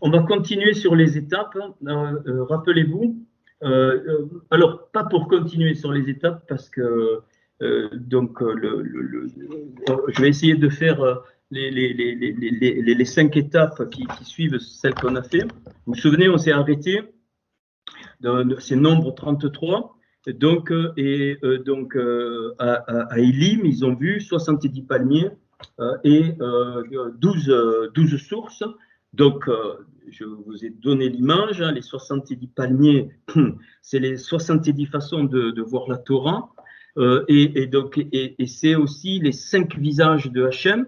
on va continuer sur les étapes. Rappelez-vous. Alors, pas pour continuer sur les étapes, parce que je vais essayer de faire les 5 étapes qui suivent celles qu'on a fait. Vous vous souvenez, on s'est arrêté, c'est nombre 33. Donc, à Elim, ils ont vu 70 palmiers et 12 sources. Donc, je vous ai donné l'image, hein, les 70 palmiers, c'est les 70 façons de voir la Torah, et c'est aussi les 5 visages de Hachem,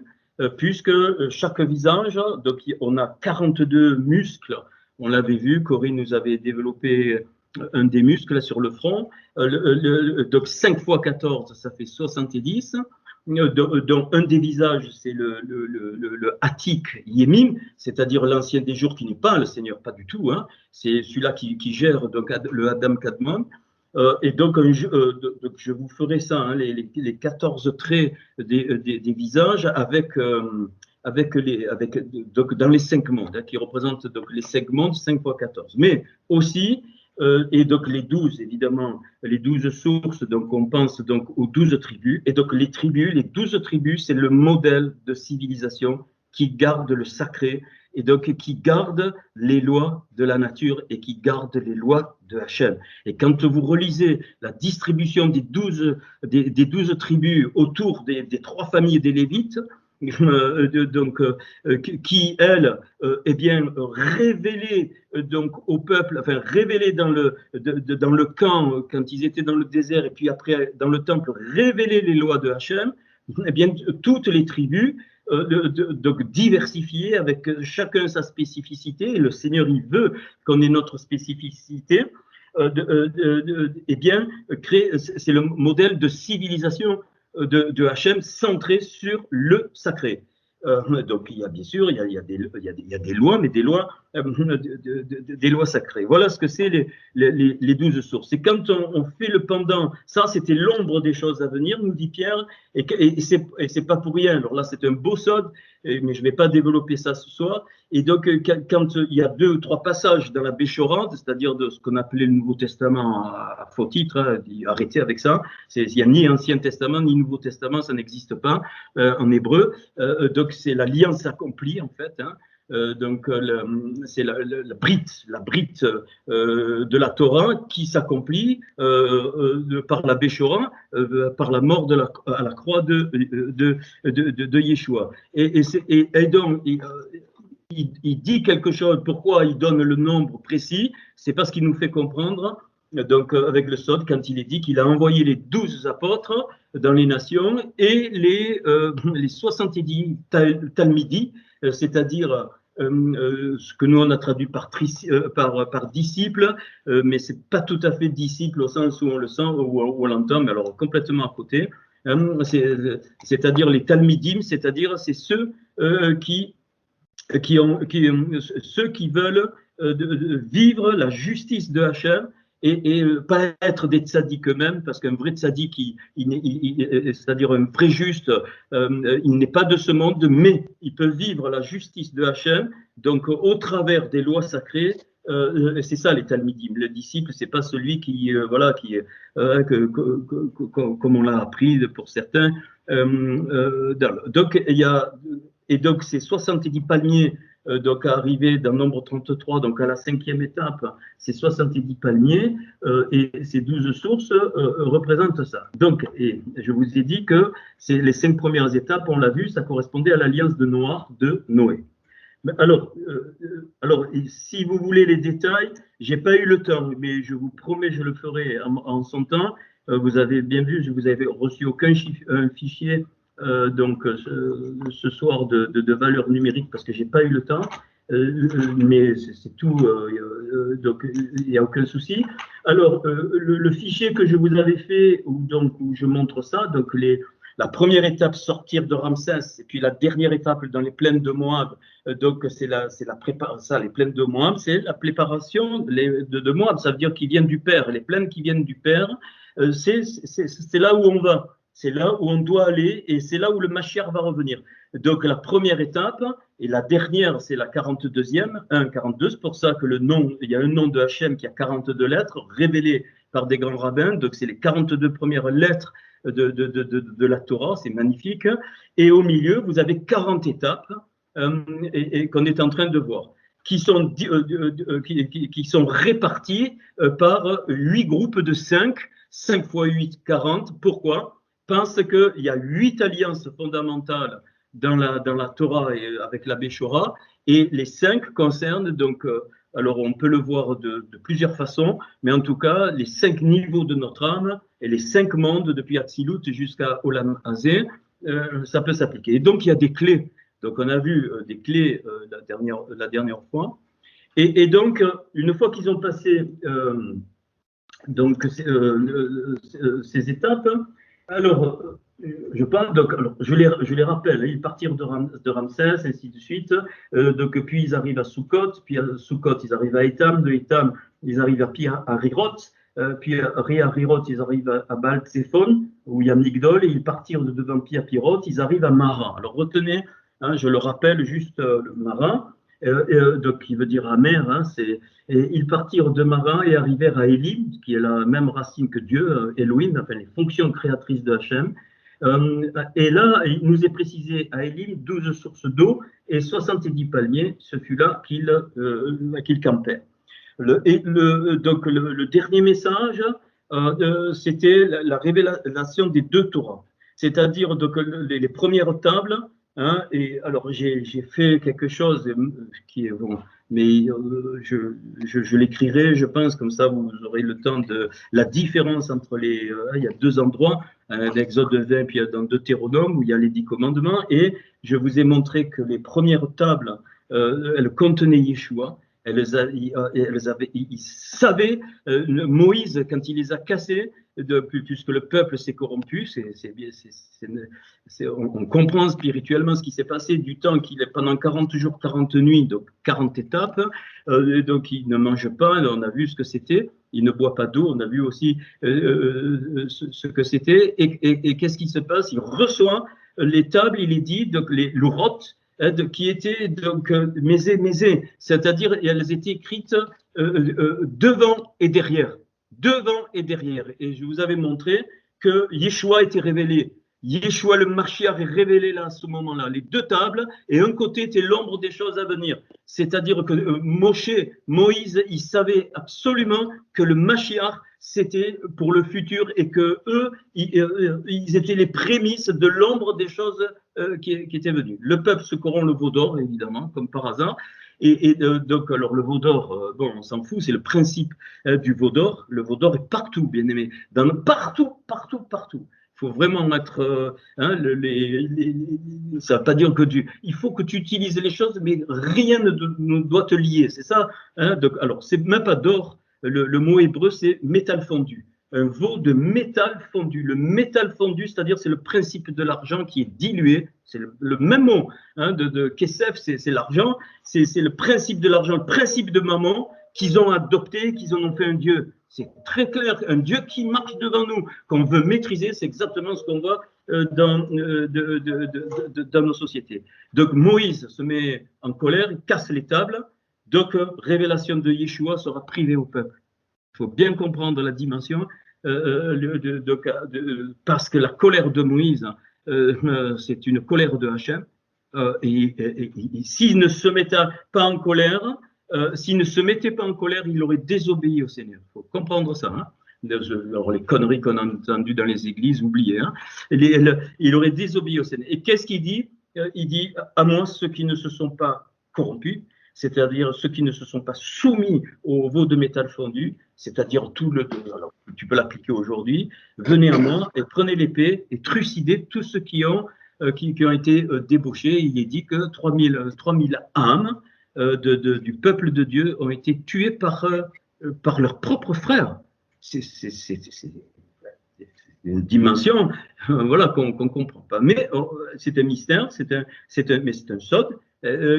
puisque chaque visage, donc on a 42 muscles, on l'avait vu, Corinne nous avait développé un des muscles là, sur le front, donc 5 fois 14, ça fait 70. Dont un des visages, c'est le Atik Yemim, c'est-à-dire l'ancien des jours qui n'est pas le Seigneur, pas du tout, hein, c'est celui-là qui gère donc, le Adam Kadmon. Et donc, je vous ferai ça, hein, les 14 traits des visages avec donc, dans les 5 mondes, hein, qui représentent donc, les 5 mondes, 5 fois 14. Mais aussi, et donc les 12, évidemment, les 12 sources, donc on pense donc aux 12 tribus, et donc les 12 tribus, c'est le modèle de civilisation qui garde le sacré, et donc qui garde les lois de la nature et qui garde les lois de Hachem. Et quand vous relisez la distribution des 12 tribus autour des 3 familles des Lévites, qui elle est bien révélée donc au peuple, enfin révélée dans le camp quand ils étaient dans le désert et puis après dans le temple, révéler les lois de Hachem, eh bien toutes les tribus donc diversifiées avec chacun sa spécificité, et le Seigneur il veut qu'on ait notre spécificité, eh bien c'est le modèle de civilisation de Hachem centré sur le sacré. Donc il y a bien sûr il y a des lois, mais des lois sacrées. Voilà ce que c'est les 12 sources. Et quand on fait le pendant, ça c'était l'ombre des choses à venir, nous dit Pierre, et c'est pas pour rien. Alors là c'est un beau sod, mais je ne vais pas développer ça ce soir. Et donc quand il y a 2 ou 3 passages dans la Béchorade, c'est-à-dire de ce qu'on appelait le Nouveau Testament à faux titre, hein, arrêtez avec ça, il n'y a ni Ancien Testament ni Nouveau Testament, ça n'existe pas en hébreu. Donc c'est l'alliance accomplie en fait, hein. Donc c'est la brite de la Torah qui s'accomplit par la Béchora, par la mort à la croix de Yeshua. Et donc il dit quelque chose. Pourquoi il donne le nombre précis? C'est parce qu'il nous fait comprendre, donc avec le Sod, quand il est dit qu'il a envoyé les 12 apôtres dans les nations et les 70 Talmidi, c'est-à-dire ce que nous on a traduit par disciple, mais c'est pas tout à fait disciple au sens où on le sent ou on l'entend, mais alors complètement à côté. C'est-à-dire les Talmidim, c'est-à-dire c'est ceux ceux qui veulent vivre la justice de Hachem et pas être des tzaddik eux-mêmes, parce qu'un vrai tzaddik, c'est-à-dire un vrai juste, il n'est pas de ce monde, mais il peut vivre la justice de Hachem, donc au travers des lois sacrées. C'est ça les Talmidim. Le disciple, c'est pas celui comme on l'a appris pour certains. Donc il y a et donc ces 70 palmiers, donc arrivés dans nombre 33, donc à la 5e étape, ces 70 palmiers et ces 12 sources représentent ça. Donc, et je vous ai dit que c'est les 5 premières étapes, on l'a vu, ça correspondait à l'alliance de Noach de Noé. Alors, si vous voulez les détails, j'ai pas eu le temps, mais je vous promets, je le ferai en son temps. Vous avez bien vu, je vous avais reçu aucun fichier donc ce soir de valeur numérique parce que j'ai pas eu le temps, mais c'est tout, donc il n'y a aucun souci. Alors le fichier que je vous avais fait où je montre ça, donc la première étape, sortir de Ramsès, et puis la dernière étape dans les plaines de Moab, donc c'est la préparation, les plaines de Moab, c'est la préparation de Moab, ça veut dire qu'ils viennent du Père, les plaines qui viennent du Père, c'est là où on va. c'est là où on doit aller et c'est là où le Mashiach va revenir. Donc la première étape et la dernière, c'est la 42e, 42, c'est pour ça que le nom, il y a un nom de Hachem qui a 42 lettres, révélé par des grands rabbins, donc c'est les 42 premières lettres de la Torah, c'est magnifique. Et au milieu, vous avez 40 étapes et qu'on est en train de voir, qui sont réparties par 8 groupes de 5 fois 8, 40. Pourquoi? Parce qu'il y a 8 alliances fondamentales dans la Torah et avec la Béchora, et les 5 concernent donc, alors on peut le voir de plusieurs façons, mais en tout cas, les 5 niveaux de notre âme et les 5 mondes depuis Hatzilut jusqu'à Olam Hazé, ça peut s'appliquer. Et donc, il y a des clés. Donc, on a vu des clés la dernière fois. Et donc, une fois qu'ils ont passé donc, ces étapes, alors, je parle, donc, alors, je les rappelle, ils partirent de Ramsès, ainsi de suite, donc, puis ils arrivent à Sukkot, puis à Sukkot, ils arrivent à Étam, de Étam, ils arrivent à Rirot, puis à Rirot, ils arrivent à Baal Tzephon, où il y a Migdol, et ils partirent de devant Pirot, ils arrivent à Mara. Alors, retenez, hein, je le rappelle juste, le Mara, donc qui veut dire amer, hein, et ils partirent de Mara et arrivèrent à Élim, qui est la même racine que Dieu, Elohim, enfin les fonctions créatrices de Hachem. Et là, il nous est précisé à Élim 12 sources d'eau et 70 palmiers, ce fut là qu'ils campaient. Donc le dernier message, c'était la révélation des 2 Torahs, c'est-à-dire donc les premières tables. Hein, et alors j'ai fait quelque chose qui est bon, mais je l'écrirai, je pense, comme ça vous aurez le temps de la différence entre il y a 2 endroits, l'Exode 20 puis dans Deutéronome où il y a les 10 commandements, et je vous ai montré que les premières tables elles contenaient Yeshua. Ils savaient, Moïse, quand il les a cassés, puisque le peuple s'est corrompu, on comprend spirituellement ce qui s'est passé du temps qu'il est pendant 40 jours, 40 nuits, donc 40 étapes, donc il ne mange pas, on a vu ce que c'était, il ne boit pas d'eau, on a vu aussi ce que c'était, et qu'est-ce qui se passe? Il reçoit les tables, il est dit, donc les lourotes, qui étaient donc mésées, c'est-à-dire elles étaient écrites devant et derrière. Devant et derrière. Et je vous avais montré que Yeshua était révélé. Yeshua le Mashiach est révélé là à ce moment-là. Les 2 tables, et un côté était l'ombre des choses à venir. C'est-à-dire que Moïse, il savait absolument que le Mashiach, c'était pour le futur et que eux, ils étaient les prémices de l'ombre des choses qui étaient venues. Le peuple se corrompt le veau d'or, évidemment, comme par hasard. Et donc, alors le veau d'or, bon, on s'en fout, c'est le principe du veau d'or. Le veau d'or est partout, bien aimé, partout. Il faut vraiment être, ça ne veut pas dire que il faut que tu utilises les choses, mais rien ne doit te lier, c'est ça, hein, donc, alors, c'est même pas d'or, le mot hébreu, c'est métal fondu. Un veau de métal fondu. Le métal fondu, c'est-à-dire c'est le principe de l'argent qui est dilué. C'est le même mot hein, de Kesef, c'est l'argent. C'est le principe de l'argent, le principe de Mammon qu'ils ont adopté, qu'ils en ont fait un Dieu. C'est très clair, un Dieu qui marche devant nous, qu'on veut maîtriser, c'est exactement ce qu'on voit dans nos sociétés. Donc Moïse se met en colère, il casse les tables, donc révélation de Yeshua sera privée au peuple. Il faut bien comprendre la dimension, parce que la colère de Moïse, c'est une colère de Hachem, et s'il ne se mettait pas en colère, il aurait désobéi au Seigneur. Il faut comprendre ça. Hein. Alors, les conneries qu'on a entendues dans les églises, oubliez. Hein. Il aurait désobéi au Seigneur. Et qu'est-ce qu'il dit? Il dit, à moi, ceux qui ne se sont pas corrompus, c'est-à-dire ceux qui ne se sont pas soumis au veau de métal fondu, c'est-à-dire alors tu peux l'appliquer aujourd'hui, venez à moi et prenez l'épée et trucidez tous ceux qui ont été débauchés. Il est dit que 3000 âmes du peuple de Dieu ont été tuées par leurs propres frères. C'est une dimension voilà, qu'on ne comprend pas. Mais c'est un mystère, mais c'est un sod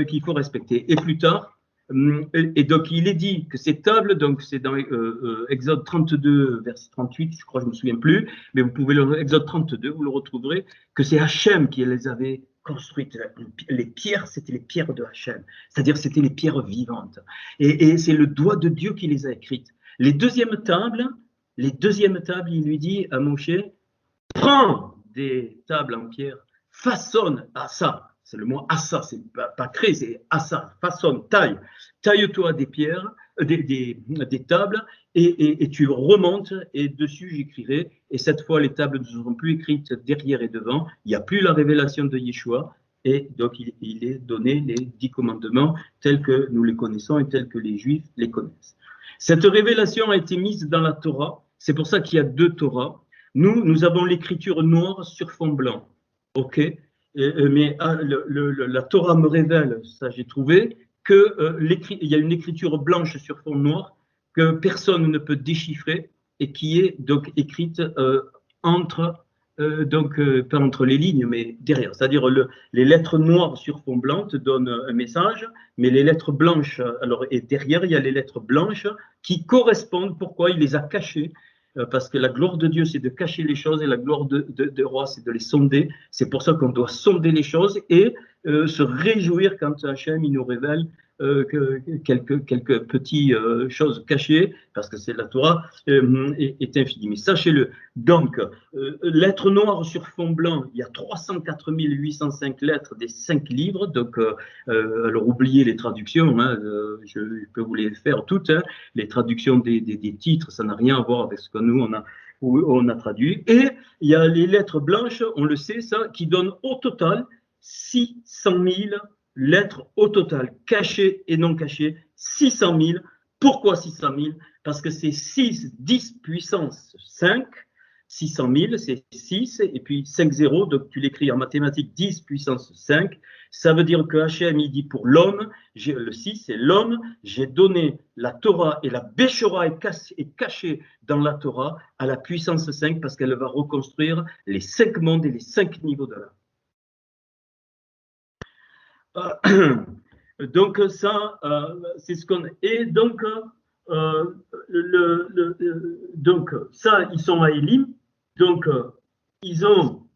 qu'il faut respecter. Et plus tard, Et donc, il est dit que ces tables, donc c'est dans Exode 32, verset 38, je crois, je ne me souviens plus, mais vous pouvez le Exode 32, vous le retrouverez, que c'est Hachem qui les avait construites. Les pierres, c'était les pierres de Hachem, c'est-à-dire c'était les pierres vivantes. Et c'est le doigt de Dieu qui les a écrites. Les deuxièmes tables, il lui dit à Moshe, prends des tables en pierre, façonne à ça. C'est le mot assa, c'est pas créer, c'est assa, façonne, taille-toi des pierres, des tables, et tu remontes, et dessus j'écrirai, et cette fois les tables ne seront plus écrites derrière et devant, il n'y a plus la révélation de Yeshua, et donc il est donné les 10 commandements tels que nous les connaissons et tels que les Juifs les connaissent. Cette révélation a été mise dans la Torah, c'est pour ça qu'il y a 2 Torahs. Nous avons l'écriture noire sur fond blanc, ok? Mais la Torah me révèle, ça j'ai trouvé, qu'il y a une écriture blanche sur fond noir que personne ne peut déchiffrer et qui est donc écrite pas entre les lignes, mais derrière. C'est-à-dire les lettres noires sur fond blanc te donnent un message, mais les lettres blanches, alors, et derrière il y a les lettres blanches qui correspondent, pourquoi il les a cachées. Parce que la gloire de Dieu, c'est de cacher les choses, et la gloire de roi, c'est de les sonder. C'est pour ça qu'on doit sonder les choses et se réjouir quand Hachem il nous révèle quelques petites choses cachées, parce que c'est la Torah est infinie. Mais sachez-le, donc, lettres noires sur fond blanc, il y a 304 805 lettres des 5 livres, donc, alors oubliez les traductions, hein, je peux vous les faire toutes, hein, les traductions des titres, ça n'a rien à voir avec ce que nous, on a traduit. Et il y a les lettres blanches, on le sait, ça, qui donnent au total 600 000 lettres au total, cachées et non cachées, 600 000. Pourquoi 600 000? Parce que c'est 10 puissance 5, 600 000, c'est 6, et puis 5 zéros, donc tu l'écris en mathématiques, 10 puissance 5. Ça veut dire que Hachem, il dit pour l'homme, le 6, c'est l'homme, j'ai donné la Torah, et la Béchora est cachée dans la Torah à la puissance 5, parce qu'elle va reconstruire les 5 mondes et les 5 niveaux de l'âme. Donc ça, c'est ce qu'on... Et donc, donc ça, ils sont à Élim, donc ils ont...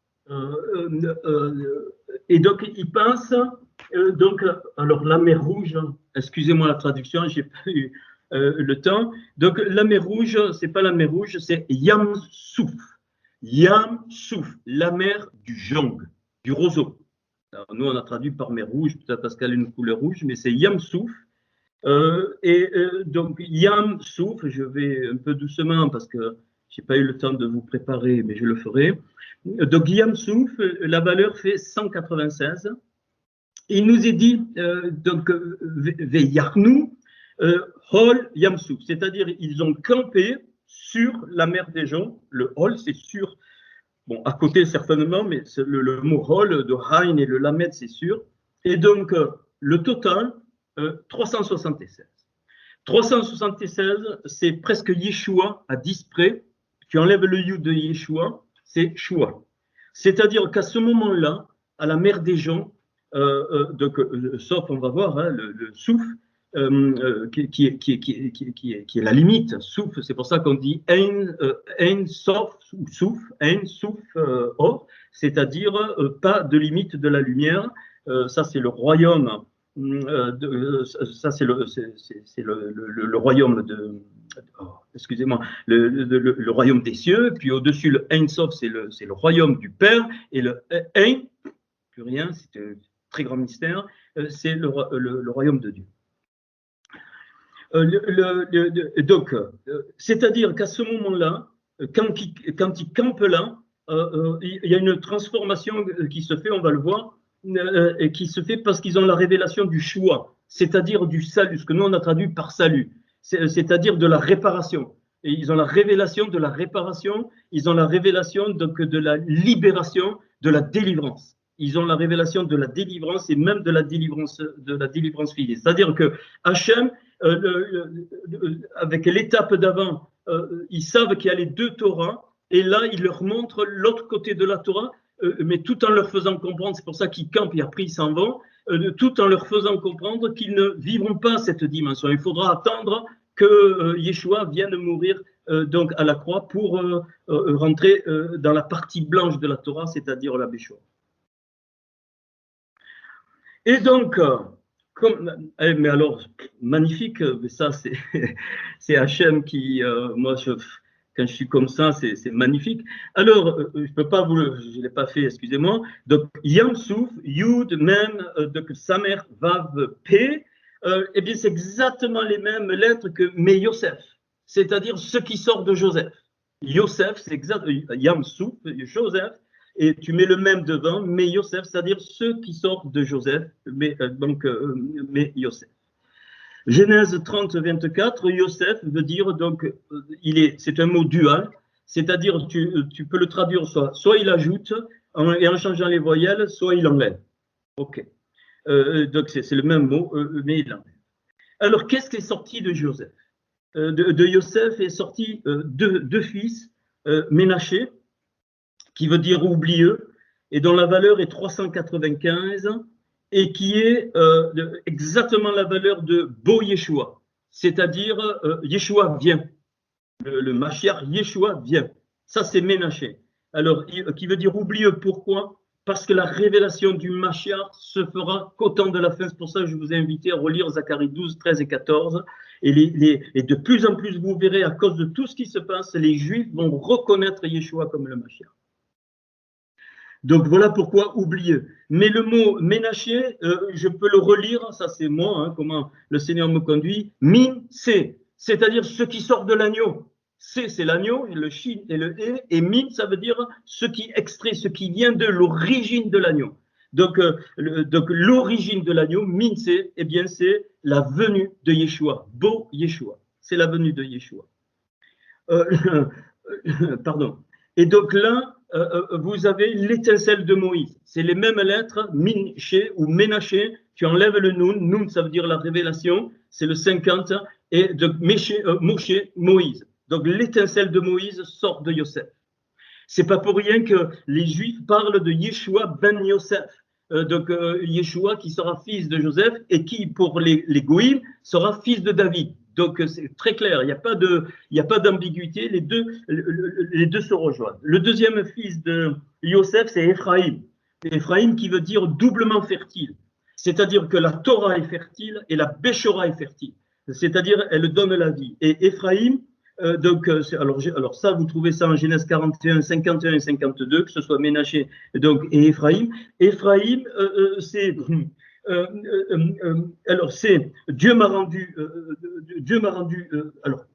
et donc ils passent, donc, alors la mer Rouge, excusez-moi la traduction, j'ai pas eu le temps, donc la mer Rouge, c'est pas la mer Rouge, c'est Yam Souf, la mer du Jong, du roseau. Alors, nous, on a traduit par mer rouge, peut-être parce qu'elle a une couleur rouge, mais c'est Yam Souf. Donc, Yam Souf, je vais un peu doucement parce que je n'ai pas eu le temps de vous préparer, mais je le ferai. Donc, Yam Souf, la valeur fait 196. Il nous est dit, donc, Veyarnu, Hol Yam Souf, c'est-à-dire ils ont campé sur la mer des gens. Le Hol, c'est sur. Bon, à côté certainement, mais le mot Hol de Haïn et le Lamed, c'est sûr. Et donc, le total, 376. 376, c'est presque Yeshua à 10 près. Tu enlèves le Yud de Yeshua, c'est Shua. C'est-à-dire qu'à ce moment-là, à la mer des gens, donc, sauf, on va voir, hein, le Souf, qui est la limite, Souf, c'est pour ça qu'on dit Ein Sof ou Souf, Ein Souf Or, c'est-à-dire pas de limite de la lumière. Ça, c'est le royaume. Ça, c'est le royaume de. Oh, excusez-moi, le royaume des cieux. Puis au-dessus, le Ein Sof, c'est le royaume du Père. Et le Ein, plus rien, c'est un très grand mystère, c'est le royaume de Dieu. Donc, c'est-à-dire qu'à ce moment-là, quand ils campent là, il y a une transformation qui se fait, on va le voir, et qui se fait parce qu'ils ont la révélation du choix, c'est-à-dire du salut, ce que nous on a traduit par salut, c'est-à-dire de la réparation. Et ils ont la révélation de la réparation, ils ont la révélation donc de la libération, de la délivrance. Ils ont la révélation de la délivrance et même de la délivrance physique. C'est-à-dire que Hachem, avec l'étape d'avant, ils savent qu'il y a les 2 Torahs, et là, il leur montre l'autre côté de la Torah, mais tout en leur faisant comprendre, c'est pour ça qu'ils campent et après ils s'en vont, tout en leur faisant comprendre qu'ils ne vivront pas cette dimension. Il faudra attendre que Yeshua vienne mourir donc à la croix pour rentrer dans la partie blanche de la Torah, c'est-à-dire la Béchoua. Et donc, mais alors, magnifique, mais ça c'est Hachem qui, moi, quand je suis comme ça, c'est magnifique. Alors, je peux pas je l'ai pas fait, excusez-moi. Donc, Yam Souf, Yud, Mem, donc Samer, Vav, P, eh bien, c'est exactement les mêmes lettres que Mais Yosef, c'est-à-dire ce qui sort de Joseph. Yosef, c'est exact, Yam Souf, Joseph, et tu mets le même devant, Mais Yosef, c'est-à-dire ceux qui sortent de Joseph, mais Yosef. Genèse 30, 24, Yosef veut dire, donc, c'est un mot dual, c'est-à-dire tu peux le traduire soit il ajoute, et en changeant les voyelles, soit il enlève. Ok. Donc c'est le même mot, mais il enlève. Alors, qu'est-ce qui est sorti de Joseph? De Yosef est sorti deux fils, Ménaché, qui veut dire oublieux, et dont la valeur est 395, et qui est exactement la valeur de Bo Yeshua, c'est-à-dire Yeshua vient, le Mashiach Yeshua vient. Ça, c'est Ménaché. Alors, qui veut dire oublieux, pourquoi? Parce que la révélation du Mashiach se fera qu'au temps de la fin. C'est pour ça que je vous ai invité à relire Zacharie 12, 13 et 14. Et de plus en plus, vous verrez, à cause de tout ce qui se passe, les Juifs vont reconnaître Yeshua comme le Mashiach. Donc voilà pourquoi oublieux. Mais le mot Ménaché, je peux le relire, ça c'est moi, hein, comment le Seigneur me conduit. Min, c'est-à-dire ce qui sort de l'agneau. C'est l'agneau, le shin et le e, et min, ça veut dire ce qui extrait, ce qui vient de l'origine de l'agneau. Donc l'origine de l'agneau, min, eh bien c'est la venue de Yeshua, Bo Yeshua. C'est la venue de Yeshua. Pardon. Et donc là, vous avez l'étincelle de Moïse. C'est les mêmes lettres, Minché ou Ménaché. Tu enlèves le Nun. Nun, ça veut dire la révélation. C'est le 50. Et de Moshe, Moïse. Donc l'étincelle de Moïse sort de Yosef. C'est pas pour rien que les Juifs parlent de Yeshua ben Yosef. Donc Yeshua qui sera fils de Joseph et qui, pour les Goïm, sera fils de David. Donc c'est très clair, il n'y a pas d'ambiguïté, les deux se rejoignent. Le deuxième fils de Yosef, c'est Ephraïm. Ephraïm qui veut dire doublement fertile. C'est-à-dire que la Torah est fertile et la Béchora est fertile. C'est-à-dire elle donne la vie. Et Ephraïm, alors ça, vous trouvez ça en Genèse 41, 51 et 52, que ce soit Ménaché et Ephraïm. Ephraïm, c'est... alors c'est Dieu m'a rendu alors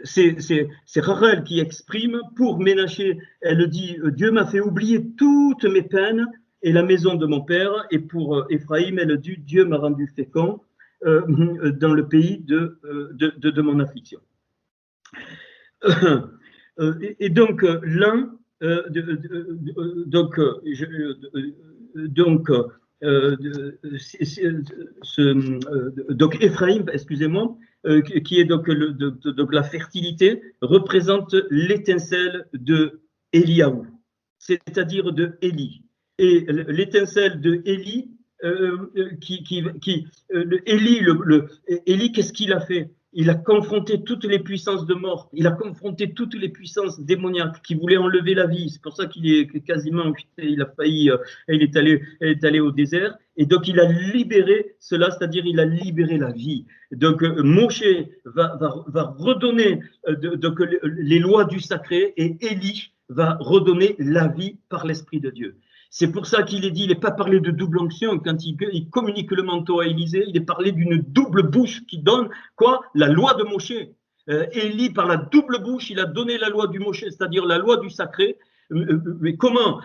c'est Rachel qui exprime pour Ménaché, elle dit Dieu m'a fait oublier toutes mes peines et la maison de mon père, et pour Ephraïm elle dit Dieu m'a rendu fécond dans le pays de mon affliction. Et donc l'un donc Ephraïm, excusez-moi, qui est donc la fertilité, représente l'étincelle de Eliaou, c'est-à-dire de Élie. Et l'étincelle de Élie, Élie, qu'est-ce qu'il a fait? Il a confronté toutes les puissances de mort, il a confronté toutes les puissances démoniaques qui voulaient enlever la vie. C'est pour ça qu'il est quasiment, il a failli, il est allé au désert. Et donc il a libéré cela, c'est-à-dire il a libéré la vie. Donc Moshe va redonner donc, les lois du sacré, et Élie va redonner la vie par l'Esprit de Dieu. C'est pour ça qu'il est dit, il n'est pas parlé de double onction. Quand il communique le manteau à Élisée, il est parlé d'une double bouche qui donne quoi? La loi de Moshe. Élie, par la double bouche, il a donné la loi du Moshe, c'est-à-dire la loi du sacré. Mais comment?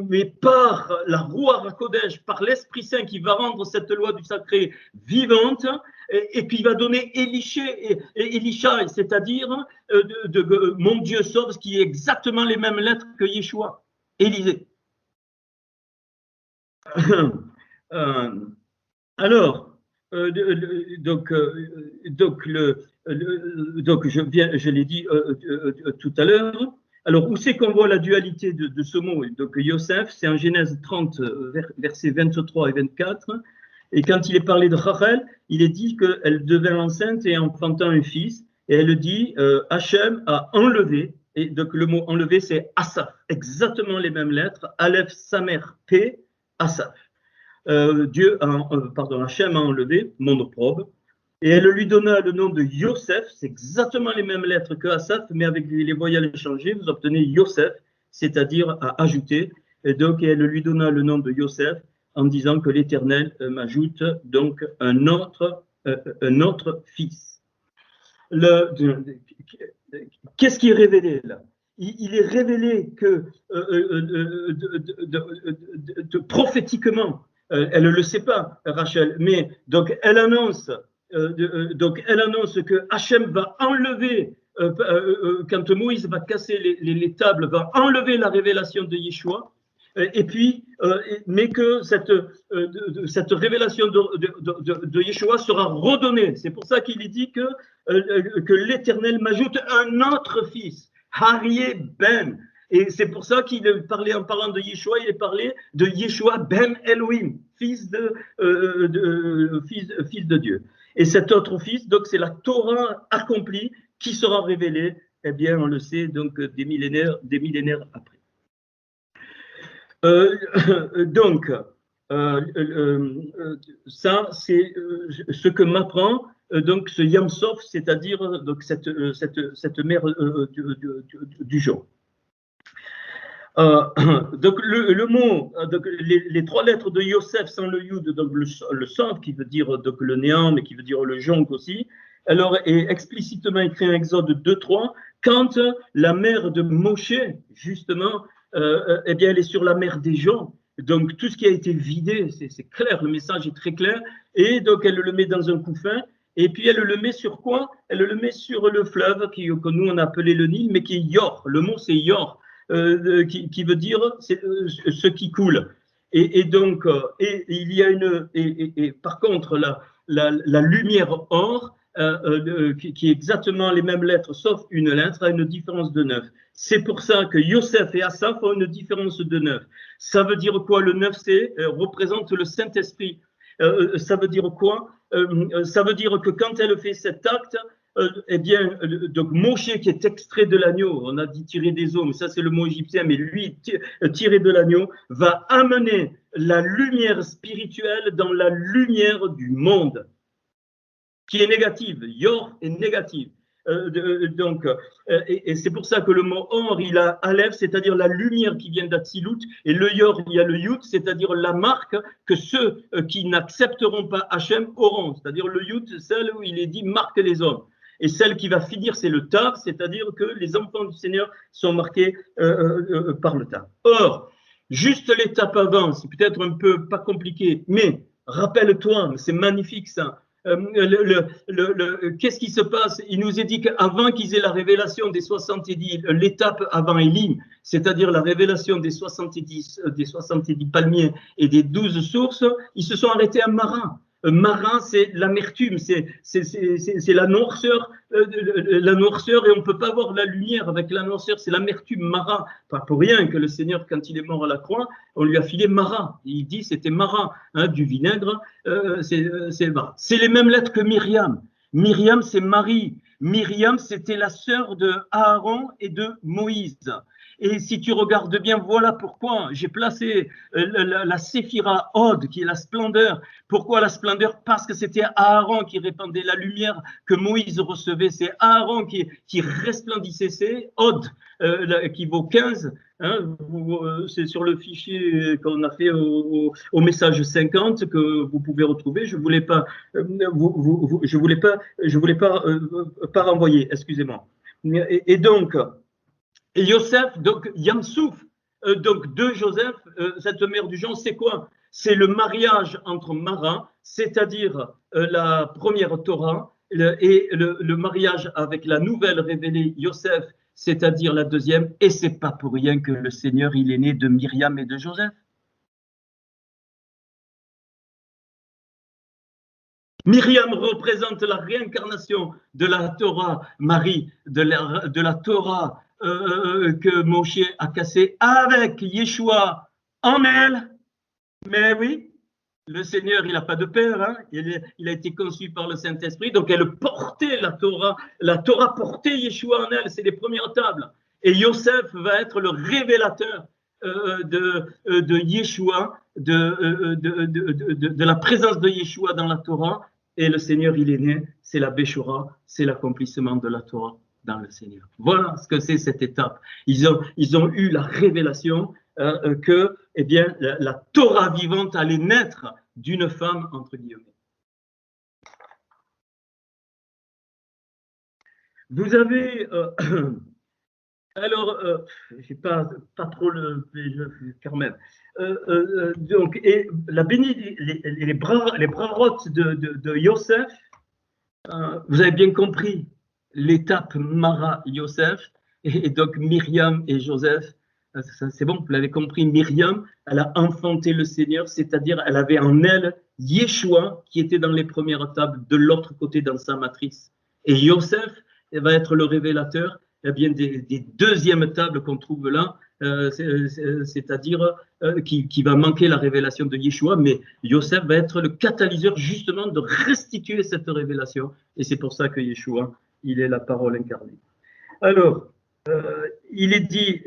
Mais par la Ruach HaKodesh, par l'Esprit Saint qui va rendre cette loi du sacré vivante, et puis il va donner Elisha, c'est-à-dire mon Dieu sauve, ce qui est exactement les mêmes lettres que Yeshua, Élisée. Alors, donc je l'ai dit tout à l'heure, Alors, où c'est qu'on voit la dualité de ce mot? Donc, Yosef, c'est en Genèse 30, versets 23 et 24. Et quand il est parlé de Rachel, il est dit qu'elle devint enceinte et enfantant un fils. Et elle dit, Hachem a enlevé, et donc le mot enlevé, c'est Asaph, exactement les mêmes lettres, Aleph, Samer, P, Asaph. Hachem a enlevé, mon opprobre, et elle lui donna le nom de Yosef, c'est exactement les mêmes lettres que Asaph, mais avec les voyelles changées, vous obtenez Yosef, c'est-à-dire à ajouter, et donc elle lui donna le nom de Yosef en disant que l'Éternel m'ajoute donc un autre fils. Qu'est-ce qui est révélé là? Il est révélé que prophétiquement, elle ne le sait pas, Rachel, mais donc elle annonce que Hachem va enlever, quand Moïse va casser les tables, va enlever la révélation de Yeshua, et puis, mais que cette révélation de Yeshua sera redonnée. C'est pour ça qu'il est dit que l'Éternel m'ajoute un autre fils, Haryeh Ben. Et c'est pour ça qu'il parlait, en parlant de Yeshua, il est parlé de Yeshua Ben Elohim, fils de Dieu. Et cet autre fils, donc c'est la Torah accomplie qui sera révélée, eh bien on le sait, donc des millénaires après. Donc, ça c'est ce que m'apprend donc ce Yam Sof, c'est-à-dire donc cette mer du Jourdain. Donc le mot, donc les trois lettres de Yosef sans le Yud, donc le Sof qui veut dire donc le néant, mais qui veut dire le jonc aussi, alors est explicitement écrit en Exode 2-3, quand la mère de Moshe, justement, eh bien elle est sur la mer des joncs, donc tout ce qui a été vidé, c'est clair, le message est très clair, et donc elle le met dans un couffin, et puis elle le met sur quoi? Elle le met sur le fleuve que nous on a appelé le Nil, mais qui est Yor, le mot c'est Yor. Qui veut dire ce qui coule. Et donc, il y a par contre, la lumière or, qui est exactement les mêmes lettres, sauf une lettre, a une différence de 9. C'est pour ça que Yosef et Asaph ont une différence de 9. Ça veut dire quoi? Le 9, représente le Saint-Esprit. Ça veut dire quoi? Ça veut dire que quand elle fait cet acte, eh bien, donc Moshe qui est extrait de l'agneau, on a dit tiré des eaux, mais ça c'est le mot égyptien, mais lui, tiré de l'agneau, va amener la lumière spirituelle dans la lumière du monde, qui est négative. Yor est négative. Et c'est pour ça que le mot Or, il a Aleph, c'est-à-dire la lumière qui vient d'Atsilut, et le Yor, il y a le Yud, c'est-à-dire la marque que ceux qui n'accepteront pas Hachem auront. C'est-à-dire le Yud, c'est celle où il est dit marque les hommes. Et celle qui va finir, c'est le Tav, c'est-à-dire que les enfants du Seigneur sont marqués par le Tav. Or, juste l'étape avant, c'est peut-être un peu pas compliqué, mais rappelle-toi, c'est magnifique ça. Qu'est-ce qui se passe? Il nous est dit qu'avant qu'ils aient la révélation des 70, l'étape avant Élim, c'est-à-dire la révélation des 70 palmiers et des 12 sources, ils se sont arrêtés à Marin. Marin, c'est l'amertume, c'est la noirceur, et on ne peut pas voir la lumière avec la noirceur, c'est l'amertume, Marin. Pas pour rien que le Seigneur, quand il est mort à la croix, on lui a filé Marin. Il dit c'était Marin, hein, du vinaigre, c'est les mêmes lettres que Myriam. Myriam, c'est Marie. Myriam, c'était la sœur de Aaron et de Moïse. Et si tu regardes bien, voilà pourquoi j'ai placé la séphira Od, qui est la splendeur. Pourquoi la splendeur? Parce que c'était Aaron qui répandait la lumière que Moïse recevait. C'est Aaron qui resplendissait. C'est Od, qui vaut 15. Hein, c'est sur le fichier qu'on a fait au message 50 que vous pouvez retrouver. Je voulais pas renvoyer. Excusez-moi. Et donc. Et Yosef, donc Yamsouf, donc de Joseph, cette mère du Jean, c'est quoi? C'est le mariage entre Mara, c'est-à-dire la première Torah, et le mariage avec la nouvelle révélée Yosef, c'est-à-dire la deuxième. Et c'est pas pour rien que le Seigneur, il est né de Myriam et de Joseph. Myriam représente la réincarnation de la Torah, Marie, de la Torah que Moshe a cassé avec Yeshua en elle. Mais oui, le Seigneur, il n'a pas de père, hein. Il a été conçu par le Saint-Esprit, donc elle portait la Torah portait Yeshua en elle, c'est les premières tables. Et Yosef va être le révélateur de Yeshua, de la présence de Yeshua dans la Torah, et le Seigneur, il est né, c'est la Béchora, c'est l'accomplissement de la Torah dans le Seigneur. Voilà ce que c'est cette étape. Ils ont eu la révélation que eh bien, la Torah vivante allait naître d'une femme, entre guillemets. Vous avez, alors, j'ai pas trop le, quand même. Donc, et les brarotes de Yosef, vous avez bien compris l'étape Mara Yosef, et donc Myriam et Joseph. C'est bon, vous l'avez compris, Myriam, elle a enfanté le Seigneur, c'est-à-dire elle avait en elle Yeshua qui était dans les premières tables de l'autre côté dans sa matrice. Et Yosef va être le révélateur eh bien, des deuxièmes tables qu'on trouve là, c'est-à-dire qui va manquer la révélation de Yeshua, mais Yosef va être le catalyseur justement de restituer cette révélation. Et c'est pour ça que Yeshua, il est la parole incarnée. Alors, il est dit,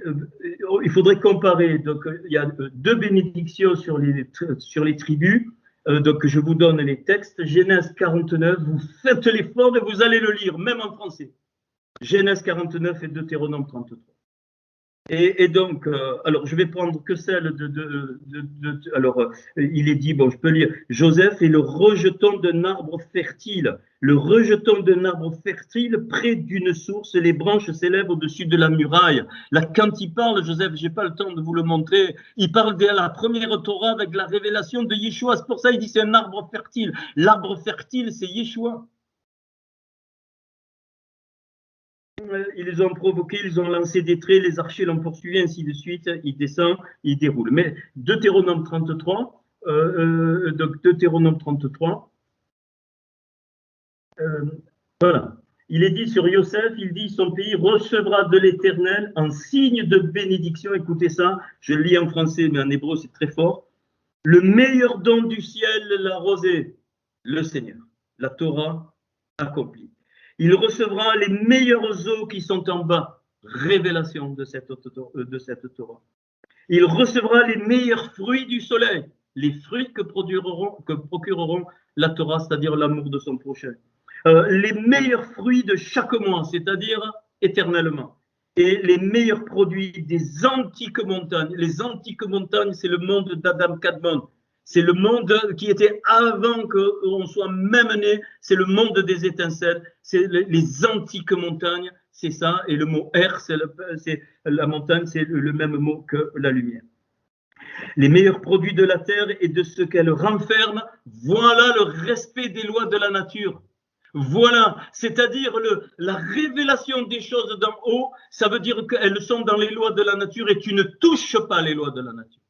il faudrait comparer, donc il y a deux bénédictions sur les tribus, donc je vous donne les textes, Genèse 49, vous faites l'effort et vous allez le lire, même en français. Genèse 49 et Deutéronome 33. Et donc, alors je vais prendre que celle alors, il est dit, bon, je peux lire, Joseph est le rejeton d'un arbre fertile. Le rejeton d'un arbre fertile près d'une source, les branches s'élèvent au-dessus de la muraille. Là, quand il parle, Joseph, j'ai pas le temps de vous le montrer, il parle de la première Torah avec la révélation de Yeshua. C'est pour ça qu'il dit c'est un arbre fertile. L'arbre fertile, c'est Yeshua. Ils les ont provoqués, ils ont lancé des traits, les archers l'ont poursuivi, ainsi de suite, il descend, il déroule. Mais Deutéronome 33, donc Deutéronome 33, voilà. Il est dit sur Yosef, il dit son pays recevra de l'Éternel en signe de bénédiction. Écoutez ça, je le lis en français, mais en hébreu c'est très fort. Le meilleur don du ciel, la rosée, le Seigneur, la Torah accomplie. Il recevra les meilleures eaux qui sont en bas, révélation de cette Torah. Il recevra les meilleurs fruits du soleil, les fruits que procureront la Torah, c'est-à-dire l'amour de son prochain. Les meilleurs fruits de chaque mois, c'est-à-dire éternellement. Et les meilleurs produits des antiques montagnes. Les antiques montagnes, c'est le monde d'Adam Kadmon. C'est le monde qui était avant qu'on soit même né, c'est le monde des étincelles, c'est les antiques montagnes, c'est ça, et le mot R, c'est la montagne, c'est le même mot que la lumière. Les meilleurs produits de la terre et de ce qu'elle renferme, voilà le respect des lois de la nature. Voilà, c'est-à-dire la révélation des choses d'en haut, ça veut dire qu'elles sont dans les lois de la nature et tu ne touches pas les lois de la nature.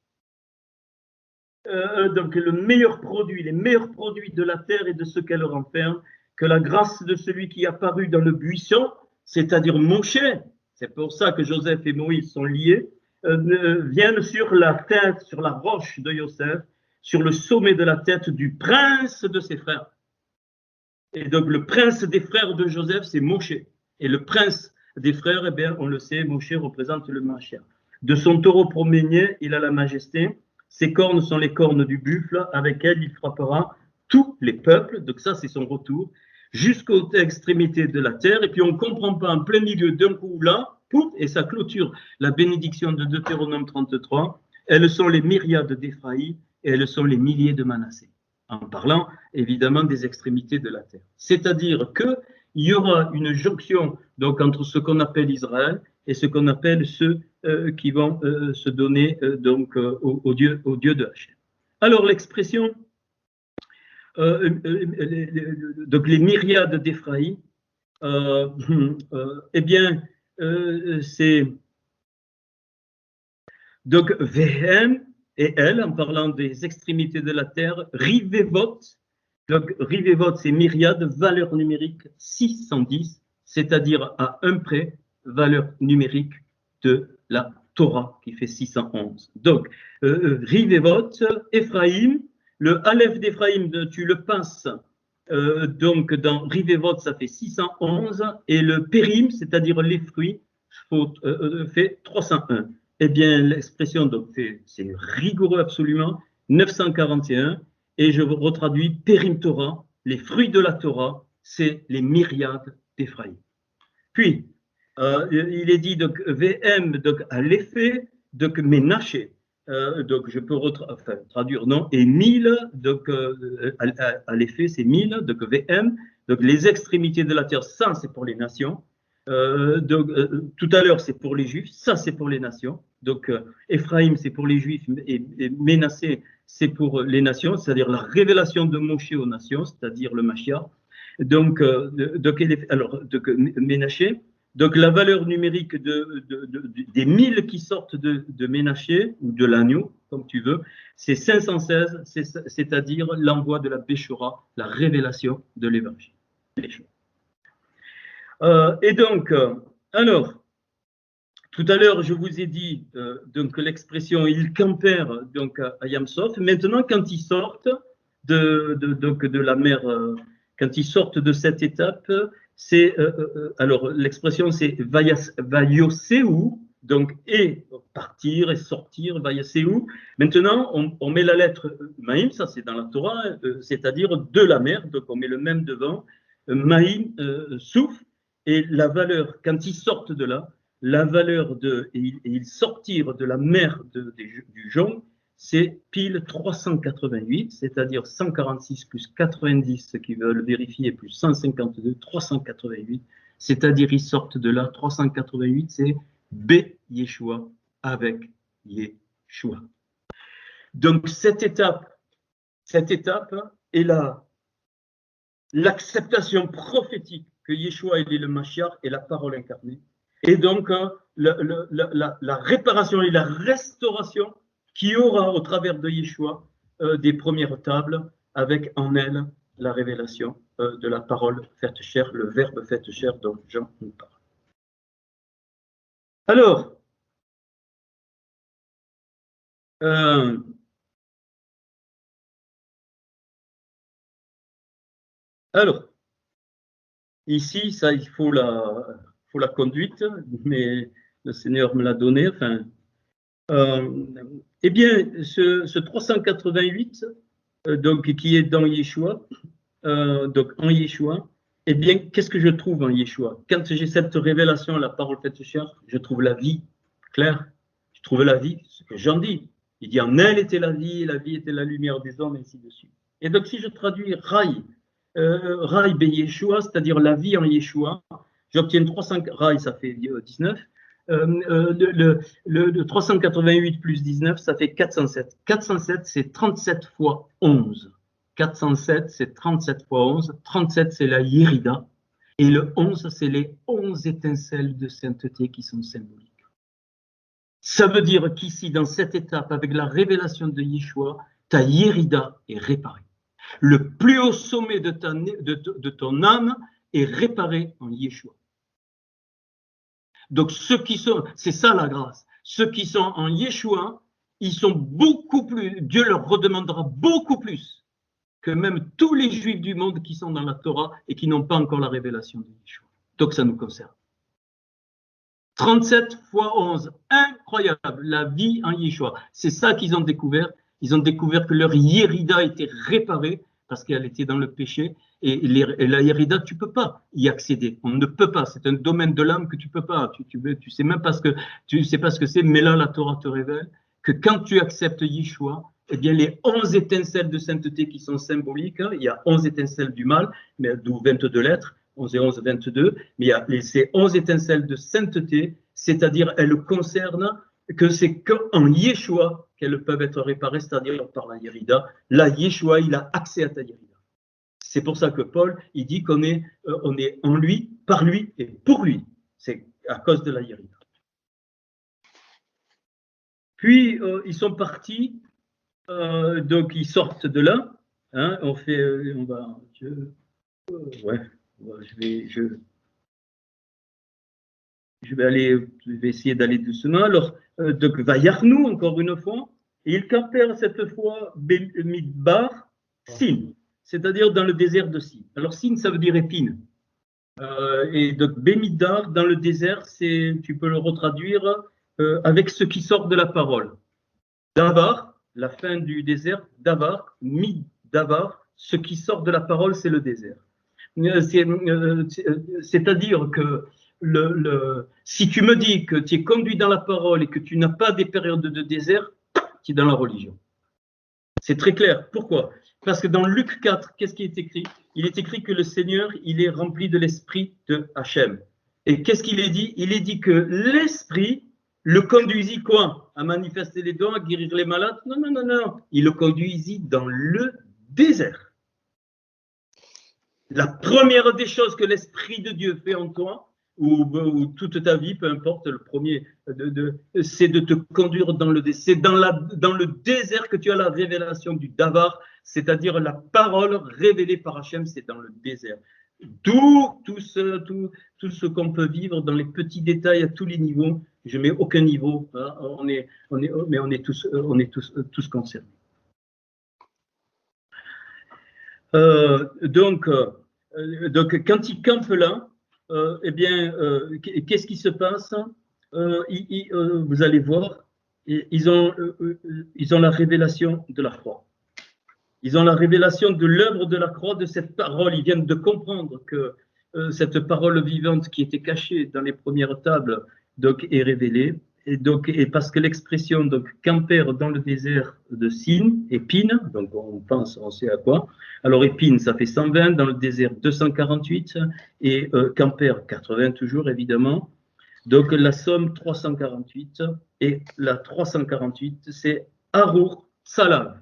Donc les meilleurs produits de la terre et de ce qu'elle renferme, que la grâce de celui qui est apparu dans le buisson, c'est-à-dire Moshe, c'est pour ça que Joseph et Moïse sont liés, viennent sur la tête, sur la roche de Yosef, sur le sommet de la tête du prince de ses frères. Et donc le prince des frères de Joseph, c'est Moshe. Et le prince des frères, eh bien, on le sait, Moshe représente le Mashiach. De son taureau promené, il a la majesté. Ses cornes sont les cornes du buffle, avec elles il frappera tous les peuples, donc ça c'est son retour, jusqu'aux extrémités de la terre, et puis on ne comprend pas en plein milieu d'un coup là, pouf, et ça clôture la bénédiction de Deutéronome 33, elles sont les myriades d'Éphraïm, et elles sont les milliers de Manassé, en parlant évidemment des extrémités de la terre. C'est-à-dire qu'il y aura une jonction donc, entre ce qu'on appelle Israël et ce qu'on appelle ceux qui vont se donner donc au Dieu de Hachem. Alors l'expression, donc les myriades d'Éphraïm, eh bien c'est donc Vehem et elle, en parlant des extrémités de la terre, Rivevot, donc Rivevot c'est myriade, valeur numérique 610, c'est-à-dire à un près, valeur numérique de la Torah qui fait 611. Donc, Rivevot, Ephraïm, le Aleph d'Ephraïm, tu le passes donc dans Rivevot, ça fait 611, et le Périm, c'est-à-dire les fruits, fait 301. Eh bien, l'expression, donc, c'est rigoureux absolument, 941, et je retraduis Périm Torah, les fruits de la Torah, c'est les myriades d'Ephraïm. Puis, il est dit donc VM donc à l'effet donc Ménaché, donc je peux traduire non et 1000 donc à l'effet c'est 1000 donc VM donc les extrémités de la terre, ça c'est pour les nations. Donc tout à l'heure c'est pour les juifs, ça c'est pour les nations. Donc Éphraïm c'est pour les juifs et Ménassé c'est pour les nations, c'est-à-dire la révélation de Moshe aux nations, c'est-à-dire le Mashiach. Donc Ménaché. Donc, la valeur numérique des 1000 qui sortent de Ménaché, ou de l'agneau, comme tu veux, c'est 516, c'est-à-dire l'envoi de la Béchora, la révélation de l'évangile. Et donc, alors, tout à l'heure, je vous ai dit donc l'expression « ils campèrent » donc, à Yamsov. Maintenant, quand ils sortent de la mer, quand ils sortent de cette étape, c'est alors l'expression c'est vayoseu, donc et partir et sortir, vayoseu. Maintenant, on met la lettre Maïm, ça c'est dans la Torah, c'est-à-dire de la mer, donc on met le même devant, Maïm, souffle, et la valeur, quand ils sortent de là, la valeur et ils sortirent de la mer du jonc, c'est pile 388, c'est-à-dire 146 plus 90, ceux qui veulent vérifier, plus 152, 388, c'est-à-dire ils sortent de là, 388, c'est B Yeshua avec Yeshua. Donc cette étape est l'acceptation prophétique que Yeshua il est le Mashiach et la parole incarnée. Et donc la réparation et la restauration qui aura au travers de Yeshua des premières tables avec en elle la révélation de la parole faite chair, le verbe faite chair dont Jean nous parle. Alors, ici, ça, il faut la conduite, mais le Seigneur me l'a donné. Enfin, eh bien, ce 388, donc, qui est dans Yeshua, donc en Yeshua, eh bien, qu'est-ce que je trouve en Yeshua? Quand j'ai cette révélation, la parole faite chair, je trouve la vie claire, je trouve la vie, ce que Jean dit. Il dit en elle était la vie était la lumière des hommes, et ainsi de suite. Et donc, si je traduis Rai, Rai be Yeshua, c'est-à-dire la vie en Yeshua, j'obtiens 300, Rai ça fait 19, le 388 plus 19, ça fait 407. 407, c'est 37 fois 11. 407, c'est 37 fois 11. 37, c'est la Yérida. Et le 11, c'est les 11 étincelles de sainteté qui sont symboliques. Ça veut dire qu'ici, dans cette étape, avec la révélation de Yeshua, ta Yérida est réparée. Le plus haut sommet de ton âme est réparé en Yeshua. Donc, c'est ça la grâce. Ceux qui sont en Yeshua, ils sont beaucoup plus, Dieu leur redemandera beaucoup plus que même tous les juifs du monde qui sont dans la Torah et qui n'ont pas encore la révélation de Yeshua. Donc, ça nous concerne. 37 fois 11, incroyable, la vie en Yeshua. C'est ça qu'ils ont découvert. Ils ont découvert que leur Yérida était réparée parce qu'elle était dans le péché. Et la Yérida, tu ne peux pas y accéder. On ne peut pas. C'est un domaine de l'âme que tu ne peux pas. Tu sais même pas ce que c'est, mais là, la Torah te révèle que quand tu acceptes Yeshua, eh bien, les 11 étincelles de sainteté qui sont symboliques, hein, il y a 11 étincelles du mal, mais d'où 22 lettres, 11 et 11, 22, mais il y a ces 11 étincelles de sainteté, c'est-à-dire elles concernent que c'est qu'en Yeshua qu'elles peuvent être réparées, c'est-à-dire par la Yérida. Là, Yeshua, il a accès à ta Yérida. C'est pour ça que Paul, il dit qu'on est en lui, par lui et pour lui. C'est à cause de la Yérida. Puis, ils sont partis, donc ils sortent de là. Hein, je vais essayer d'aller doucement. Alors, donc, Vayarnu, encore une fois, et ils campèrent cette fois Midbar Sin, c'est-à-dire dans le désert de Sin. Alors, Sin, ça veut dire épine. Et donc, Bemidbar, dans le désert, tu peux le retraduire avec ce qui sort de la parole. Davar, la fin du désert, Davar, Mid-Davar, ce qui sort de la parole, c'est le désert. C'est-à-dire que si tu me dis que tu es conduit dans la parole et que tu n'as pas des périodes de désert, tu es dans la religion. C'est très clair. Pourquoi? Parce que dans Luc 4, qu'est-ce qui est écrit? Il est écrit que le Seigneur, il est rempli de l'esprit de Hachem. Et qu'est-ce qu'il est dit? Il est dit que l'esprit le conduisit quoi? À manifester les dons, à guérir les malades? Non, non, non, non. Il le conduisit dans le désert. La première des choses que l'Esprit de Dieu fait en toi, ou toute ta vie, peu importe, le premier, c'est de te conduire dans le désert. C'est dans le désert que tu as la révélation du Davar, c'est-à-dire la parole révélée par Hachem, c'est dans le désert. D'où tout ce qu'on peut vivre dans les petits détails à tous les niveaux. Je ne mets aucun niveau, hein, mais on est tous concernés. Donc, quand ils campent là, eh bien, qu'est-ce qui se passe? Vous allez voir, ils ont la révélation de la croix. Ils ont la révélation de l'œuvre de la croix, de cette parole. Ils viennent de comprendre que cette parole vivante qui était cachée dans les premières tables donc, est révélée. Et parce que l'expression donc campèrent dans le désert de Sin, épine, donc on sait à quoi. Alors épine, ça fait 120, dans le désert 248, et campèrent 80 toujours évidemment. Donc la somme 348, et la 348, c'est Arour Salav.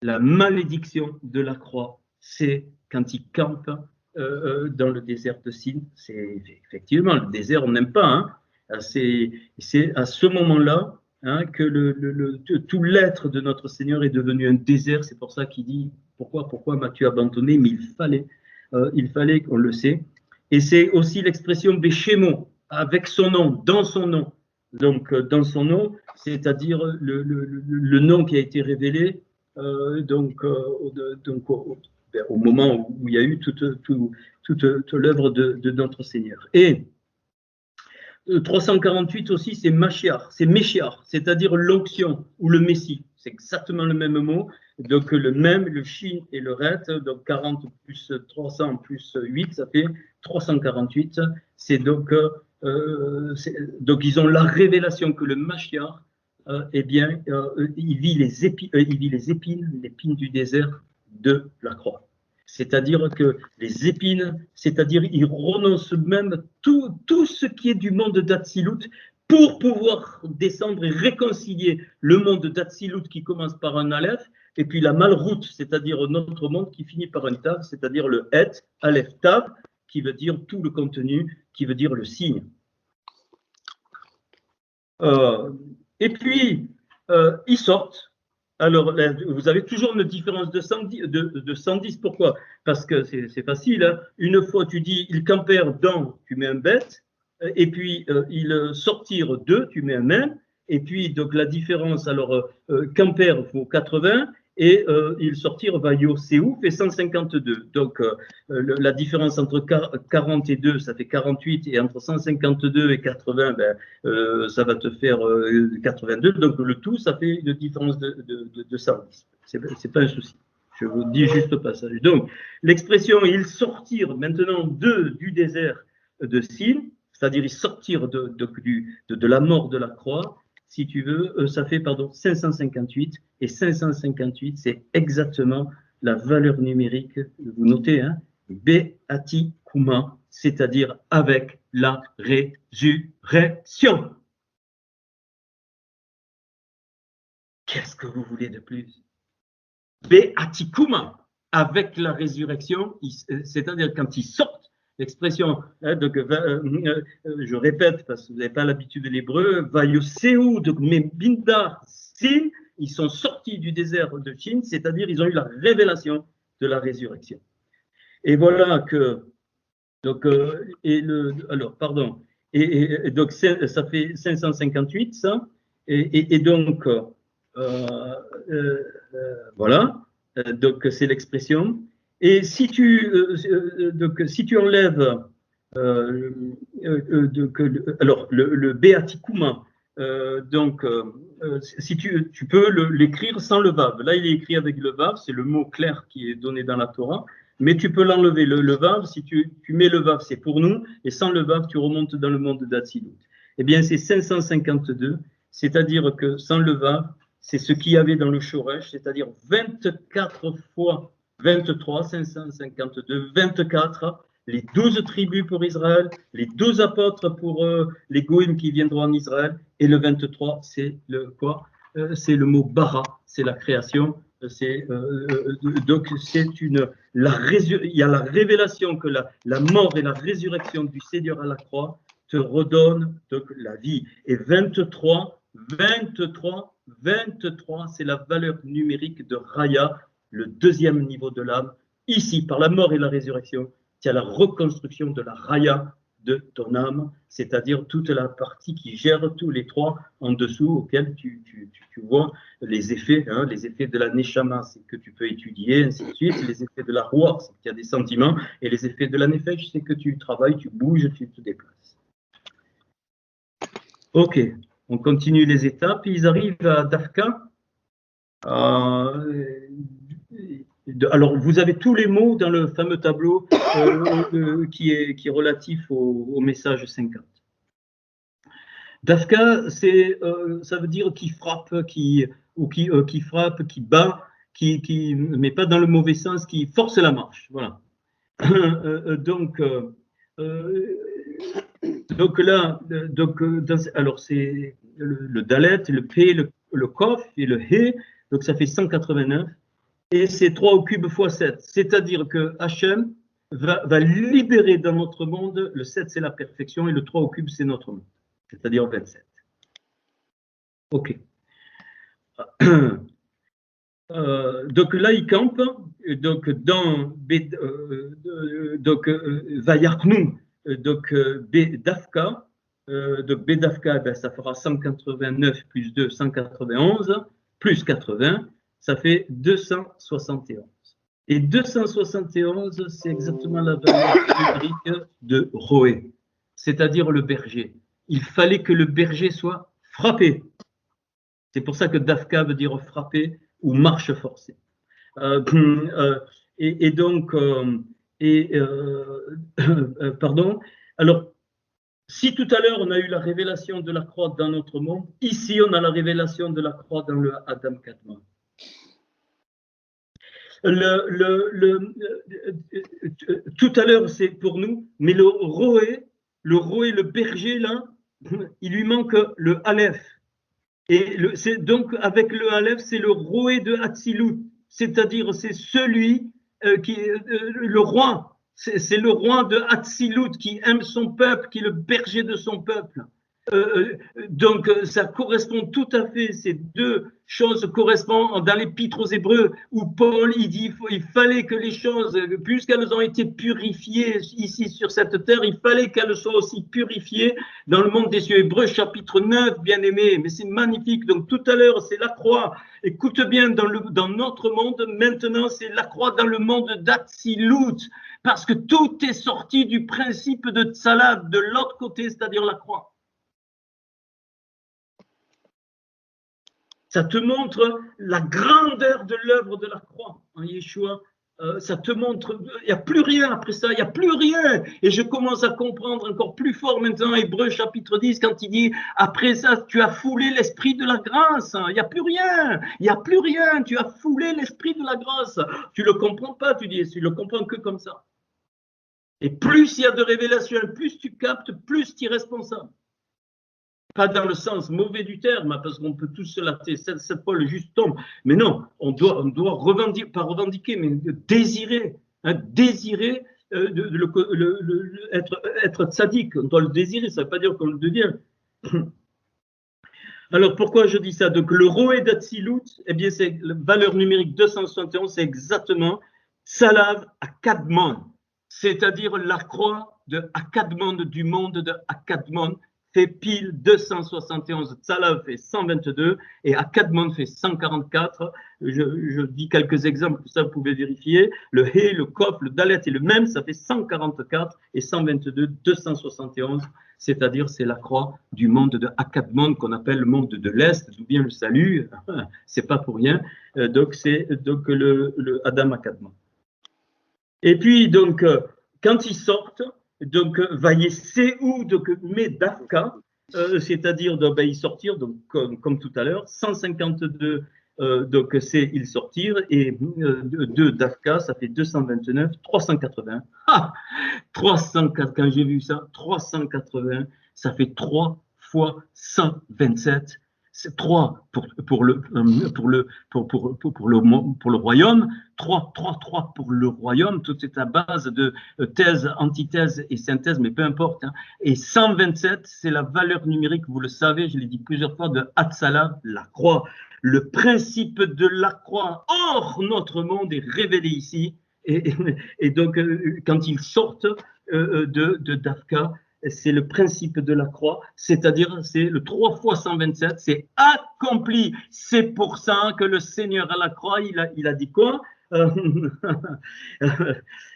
La malédiction de la croix, c'est quand ils campent dans le désert de Sin. C'est effectivement le désert, on n'aime pas, hein. C'est à ce moment-là hein, que tout l'être de notre Seigneur est devenu un désert. C'est pour ça qu'il dit pourquoi m'as-tu abandonné? Mais il fallait qu'on le sait. Et c'est aussi l'expression Béchémo, avec son nom, dans son nom. Donc, dans son nom, c'est-à-dire le nom qui a été révélé au moment où il y a eu toute l'œuvre de notre Seigneur. Et 348 aussi, c'est Mashiach, c'est-à-dire l'onction ou le Messie. C'est exactement le même mot. Donc le même, le Shin et le Ret, donc 40 plus 300 plus 8, ça fait 348. C'est donc ils ont la révélation que le Mashiach, eh bien, il vit les épines du désert de la croix. C'est-à-dire que les épines, c'est-à-dire ils renoncent même tout ce qui est du monde d'Atsilut pour pouvoir descendre et réconcilier le monde d'Atsilut qui commence par un Aleph et puis la Malroute, c'est-à-dire notre monde qui finit par un Tav, c'est-à-dire le Het, Aleph Tav, qui veut dire tout le contenu, qui veut dire le signe. Et puis, ils sortent. Alors, vous avez toujours une différence de 110. Pourquoi? Parce que c'est facile. Hein. Une fois, tu dis, ils campèrent dans, tu mets un bête. Et puis, ils sortirent de, tu mets un même. Et puis, donc, la différence, alors, campèrent faut 80. Et ils sortirent, Vayoséou fait 152. Donc, la différence entre 40 et 2, ça fait 48. Et entre 152 et 80, ça va te faire 82. Donc, le tout, ça fait une différence de 110. C'est pas un souci. Je vous dis juste au passage. Donc, l'expression « ils sortirent maintenant du désert de Sin », c'est-à-dire ils sortirent de la mort de la croix, si tu veux, ça fait 558, et 558, c'est exactement la valeur numérique, vous notez, hein, Be'ati Kuma, c'est-à-dire avec la résurrection. Qu'est-ce que vous voulez de plus? Be'ati Kuma, avec la résurrection, c'est-à-dire quand ils sortent, l'expression, hein, je répète parce que vous n'avez pas l'habitude de l'hébreu, Vayoséou, donc Mebindar, Sin, ils sont sortis du désert de Chine, c'est-à-dire ils ont eu la révélation de la résurrection. Et voilà que, donc, Et donc, ça fait 558, ça. Et donc, voilà. Donc, c'est l'expression. Et si tu, donc, si tu enlèves alors, le Beatikuma, donc, si tu peux l'écrire sans le vav. Là, il est écrit avec le vav, c'est le mot clair qui est donné dans la Torah, mais tu peux l'enlever. Le vav, si tu mets le vav, c'est pour nous, et sans le vav, tu remontes dans le monde d'Atsilut. Eh bien, c'est 552, c'est-à-dire que sans le vav, c'est ce qu'il y avait dans le Shoresh, c'est-à-dire 24 fois 23, 552, 24, les 12 tribus pour Israël, les 12 apôtres pour les Goïm qui viendront en Israël, et le 23, c'est le quoi? C'est le mot bara, c'est la création. Donc il y a la révélation que la mort et la résurrection du Seigneur à la croix te redonnent donc la vie. Et 23, c'est la valeur numérique de Raya, le deuxième niveau de l'âme. Ici, par la mort et la résurrection, il y a la reconstruction de la Raya de ton âme, c'est-à-dire toute la partie qui gère tous les trois en dessous, auxquels tu vois les effets de la Neshama, c'est que tu peux étudier, ainsi de suite, les effets de la Ruach, c'est qu'il y a des sentiments, et les effets de la Nefesh, c'est que tu travailles, tu bouges, tu te déplaces. Ok, on continue les étapes, ils arrivent à Dafka. Alors, vous avez tous les mots dans le fameux tableau qui est relatif au message 50. Dafka, ça veut dire qui frappe, qui frappe, qui bat, mais pas dans le mauvais sens, qui force la marche. Voilà. Donc là, alors c'est le Dalet, le P, le Kof et le He, donc ça fait 189. Et c'est 3 au cube fois 7. C'est-à-dire que Hachem va libérer dans notre monde, le 7 c'est la perfection et le 3 au cube c'est notre monde. C'est-à-dire 27. Ok. Donc là, il campe. Donc dans Vayarknou, donc Bedafka. Donc Bedafka, ben, ça fera 189 plus 2, 191, plus 80. Ça fait 271. Et 271, c'est exactement la valeur numérique de Roé, c'est-à-dire le berger. Il fallait que le berger soit frappé. C'est pour ça que Dafka veut dire frapper ou marche forcée. Pardon. Alors, si tout à l'heure on a eu la révélation de la croix dans notre monde, ici on a la révélation de la croix dans le Adam Kadmon. Tout à l'heure, c'est pour nous, mais le Roé, le berger, là, il lui manque le Aleph. Et donc, avec le Aleph, c'est le Roé de Hatzilut, c'est-à-dire c'est celui qui est le roi. C'est le roi de Hatzilut qui aime son peuple, qui est le berger de son peuple. Donc, ça correspond tout à fait, ces deux choses correspondent dans l'Épître aux Hébreux, où Paul il dit il fallait que les choses, puisqu'elles ont été purifiées ici sur cette terre, il fallait qu'elles soient aussi purifiées dans le monde des cieux. Hébreux chapitre 9, bien aimé, mais c'est magnifique. Donc tout à l'heure, c'est la croix. Écoute bien, dans notre monde, maintenant, c'est la croix dans le monde d'Hatzilut, parce que tout est sorti du principe de Tzalav, de l'autre côté, c'est-à-dire la croix. Ça te montre la grandeur de l'œuvre de la croix en Yeshua. Ça te montre, il n'y a plus rien après ça, il n'y a plus rien. Et je commence à comprendre encore plus fort maintenant, Hébreux chapitre 10, quand il dit, après ça, tu as foulé l'esprit de la grâce. Il n'y a plus rien, il n'y a plus rien. Tu as foulé l'esprit de la grâce. Tu ne le comprends pas, tu dis, tu le comprends que comme ça. Et plus il y a de révélations, plus tu captes, plus tu es responsable. Pas dans le sens mauvais du terme, parce qu'on peut tous se latter, cette fois le juste tombe. Mais non, on doit revendiquer, pas revendiquer, mais désirer, désirer être tzaddik. On doit le désirer, ça ne veut pas dire qu'on le devient. Alors pourquoi je dis ça? Donc le Roé d'Hatzilut, eh bien c'est la valeur numérique 271, c'est exactement Tzalav à Kadmon, c'est-à-dire la croix de Akadmon, du monde de Akadmon, fait pile 271, Tsalav fait 122 et Akadmon fait 144. Je dis quelques exemples, ça vous pouvez vérifier. Le He, le Kof, le Dalet et le Mem, ça fait 144 et 122, 271, c'est-à-dire c'est la croix du monde de Akadmon qu'on appelle le monde de l'Est, d'où vient le salut, c'est pas pour rien. Donc c'est donc le Adam Akadmon. Et puis donc quand ils sortent, donc Vaïeséou, donc Medafka, c'est-à-dire ben, ils sortirent, donc comme tout à l'heure, 152, donc c'est ils sortirent, et 2 Dafka, ça fait 229, 380. Ah, 304, quand j'ai vu ça, 380, ça fait 3 fois 127. C'est 3 pour le royaume, 3 pour le royaume, tout est à base de thèse, antithèse et synthèse, mais peu importe. Hein. Et 127, c'est la valeur numérique, vous le savez, je l'ai dit plusieurs fois, de Hatzalah, la croix. Le principe de la croix hors notre monde est révélé ici. Et donc, quand ils sortent de Dafka, c'est le principe de la croix, c'est-à-dire c'est le 3 fois 127, c'est accompli. C'est pour ça que le Seigneur à la croix, il a dit quoi?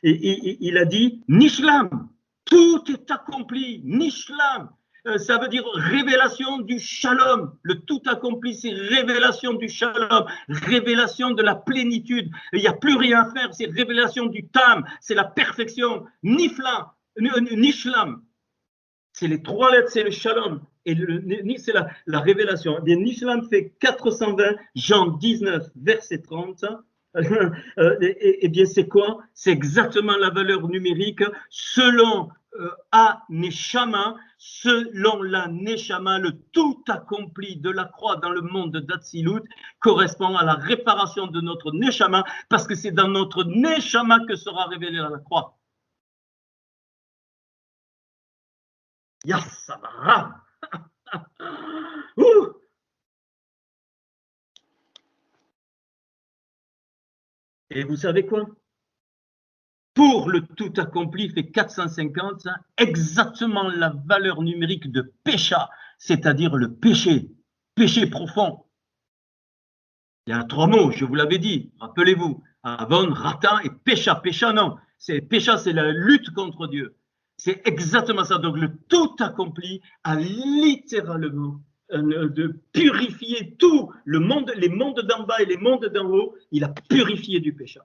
Il a dit Nishlam, tout est accompli, Nishlam. Ça veut dire révélation du shalom. Le tout accompli, c'est révélation du shalom, révélation de la plénitude. Il n'y a plus rien à faire, c'est révélation du tam, c'est la perfection. Nishlam, c'est les 3 lettres, c'est le shalom. Et c'est la révélation. Et Nishlam fait 420, Jean 19, verset 30. Eh bien, c'est quoi? C'est exactement la valeur numérique selon Neshama, selon la Neshama, le tout accompli de la croix dans le monde d'Atsilut correspond à la réparation de notre Neshama, parce que c'est dans notre Neshama que sera révélée la croix. Yassavara. Et vous savez quoi? Pour le tout accompli fait 450, exactement la valeur numérique de pécha, c'est-à-dire le péché, péché profond. Il y a 3 mots, je vous l'avais dit, rappelez-vous, Avon, Rata et pécha. Pécha, non, pécha, c'est la lutte contre Dieu. C'est exactement ça. Donc le tout accompli a littéralement de purifier tout le monde, les mondes d'en bas et les mondes d'en haut, il a purifié du péché.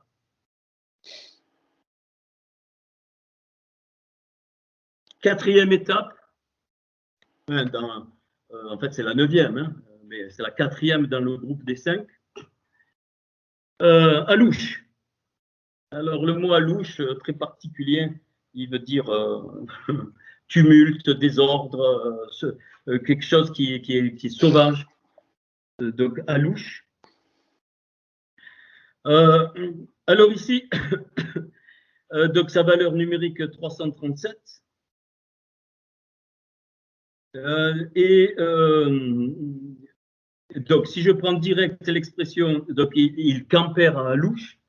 Quatrième étape, en fait c'est la 9e, hein, mais c'est la 4e dans le groupe des 5. Alouche. Alors le mot alouche, très particulier, il veut dire tumulte, désordre, quelque chose qui est sauvage. Donc alouche. Alors ici, donc sa valeur numérique 337. Donc si je prends direct l'expression, donc il campère à Alouche,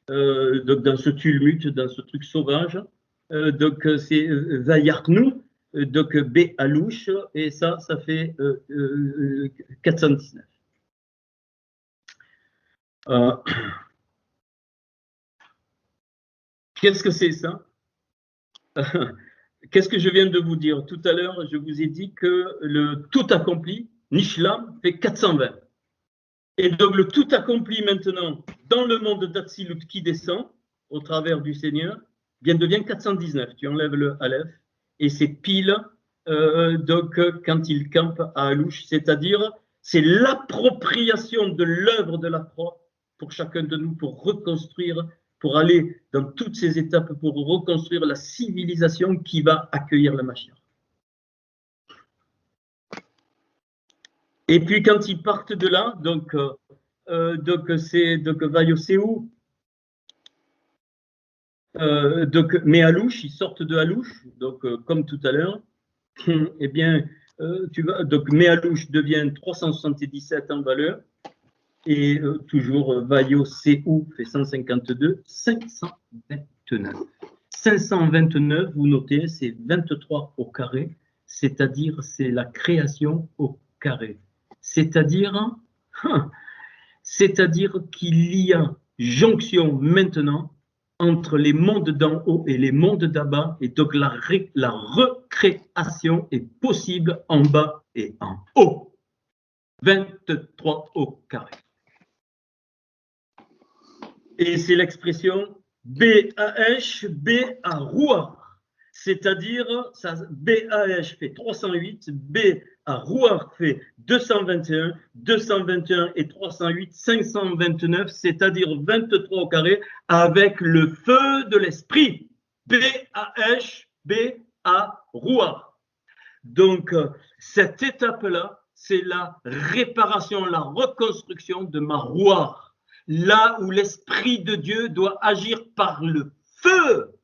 donc dans ce tumulte, dans ce truc sauvage, donc c'est Vayarnou, donc B Alouche, et ça fait 419. Qu'est-ce que c'est ça? Qu'est-ce que je viens de vous dire? Tout à l'heure, je vous ai dit que le tout accompli, Nishlam, fait 420. Et donc le tout accompli maintenant, dans le monde d'Atsilut qui descend, au travers du Seigneur, bien devient 419. Tu enlèves le Aleph, et c'est pile donc quand il campe à Alouche, c'est-à-dire c'est l'appropriation de l'œuvre de la croix pour chacun de nous, pour reconstruire, pour aller dans toutes ces étapes, pour reconstruire la civilisation qui va accueillir la Mashiach. Et puis quand ils partent de là, donc c'est Vayoséou, donc mais Alouche, ils sortent de Alouche, donc comme tout à l'heure, eh bien donc Méalouche devient 377 en valeur. Et toujours Vayoséou fait 152, 529. 529, vous notez, c'est 23 au carré, c'est-à-dire c'est la création au carré. C'est-à-dire qu'il y a jonction maintenant entre les mondes d'en haut et les mondes d'en bas, et donc la recréation est possible en bas et en haut. 23 au carré. Et c'est l'expression BAH, B à Rouar. C'est-à-dire, BAH fait 308, B à Rouar fait 221, 221 et 308, 529, c'est-à-dire 23 au carré, avec le feu de l'esprit. BAH, B à Rouar. Donc, cette étape-là, c'est la réparation, la reconstruction de ma Rouar. Là où l'Esprit de Dieu doit agir par le feu.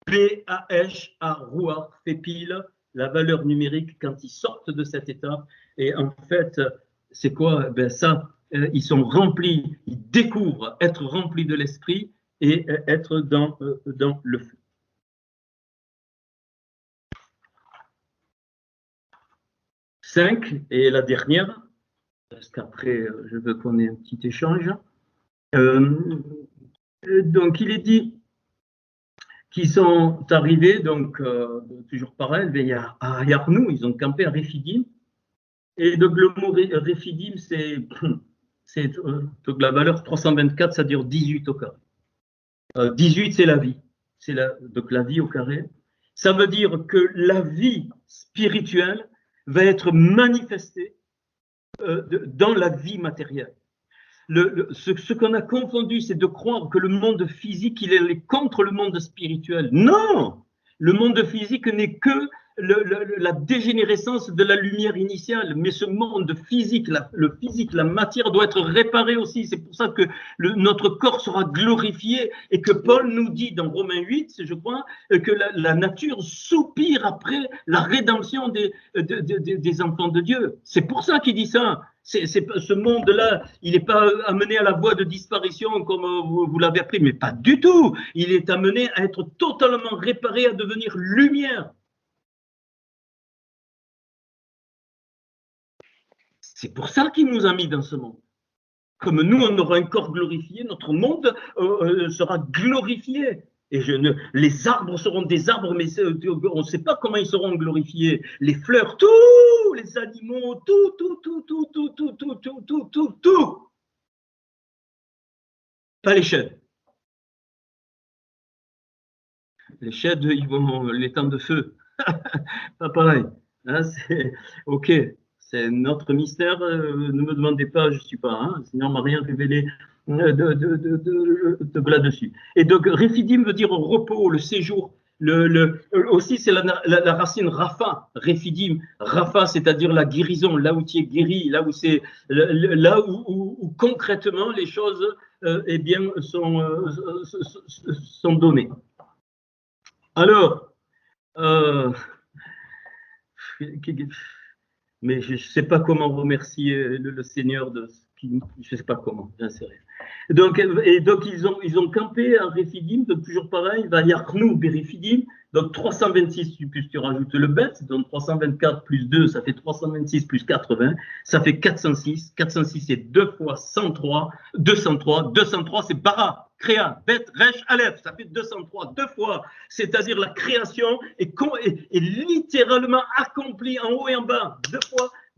BAH à Rouar fait pile la valeur numérique quand ils sortent de cette étape. Et en fait, c'est quoi? Ben ça, ils sont remplis, ils découvrent être remplis de l'Esprit et être dans le feu. Cinq, et la dernière, parce qu'après, je veux qu'on ait un petit échange. Donc, il est dit qu'ils sont arrivés, donc, toujours pareil, à Yarnou, ils ont campé à Rephidim. Et donc, le mot Rephidim, c'est donc la valeur 324, ça dure 18 au carré. 18, c'est la vie. C'est donc la vie au carré. Ça veut dire que la vie spirituelle va être manifestée dans la vie matérielle. Ce qu'on a confondu, c'est de croire que le monde physique, il est contre le monde spirituel. Non! Le monde physique n'est que la dégénérescence de la lumière initiale, mais ce monde physique, le physique, la matière doit être réparé aussi. C'est pour ça que notre corps sera glorifié et que Paul nous dit dans Romains 8, je crois, que la nature soupire après la rédemption des enfants de Dieu. C'est pour ça qu'il dit ça. Ce monde-là, il n'est pas amené à la voie de disparition comme vous l'avez appris, mais pas du tout. Il est amené à être totalement réparé, à devenir lumière. C'est pour ça qu'il nous a mis dans ce monde. Comme nous, on aura un corps glorifié, notre monde sera glorifié. Et les arbres seront des arbres, mais on ne sait pas comment ils seront glorifiés. Les fleurs, tous les animaux, tout. Pas les chèvres. Les chèvres, ils vont les temps de feu. Pas pareil. Hein, ok. C'est notre mystère, ne me demandez pas, je ne suis pas, hein, le Seigneur ne m'a rien révélé de là-dessus. Et donc, Rephidim veut dire repos, le séjour. Aussi, c'est la racine Rapha, Rephidim. Rapha, c'est-à-dire la guérison, là où tu es guéri, là où c'est, là où concrètement les choses eh bien, sont données. Alors, mais je ne sais pas comment remercier le Seigneur de ce qui, je ne sais pas comment, j'en sais rien. Donc ils ont campé à Rephidim, donc toujours pareil, va Yarnou, Rephidim, donc 326, plus tu rajoutes le bête, donc 324 plus 2, ça fait 326 plus 80, ça fait 406, 406 c'est 2 fois 103, 203, 203 c'est bara. Créa, Bet, Resh, Aleph, ça fait 203, 2 fois, c'est-à-dire la création est littéralement accomplie en haut et en bas,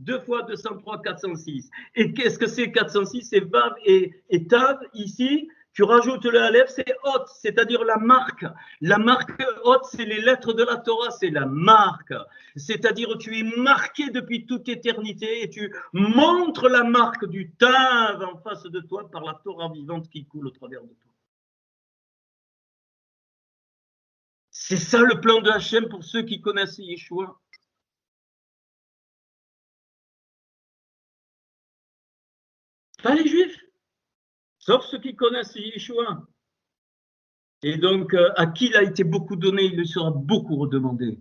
2 fois 203, 406. Et qu'est-ce que c'est 406? C'est Vav et Tav, ici, tu rajoutes le Aleph, c'est Hot, c'est-à-dire la marque. La marque Hot, c'est les lettres de la Torah, c'est la marque. C'est-à-dire tu es marqué depuis toute éternité et tu montres la marque du Tav en face de toi par la Torah vivante qui coule au travers de toi. C'est ça le plan de Hachem pour ceux qui connaissent Yeshua. Pas les Juifs, sauf ceux qui connaissent Yeshua. Et donc, à qui il a été beaucoup donné, il lui sera beaucoup redemandé.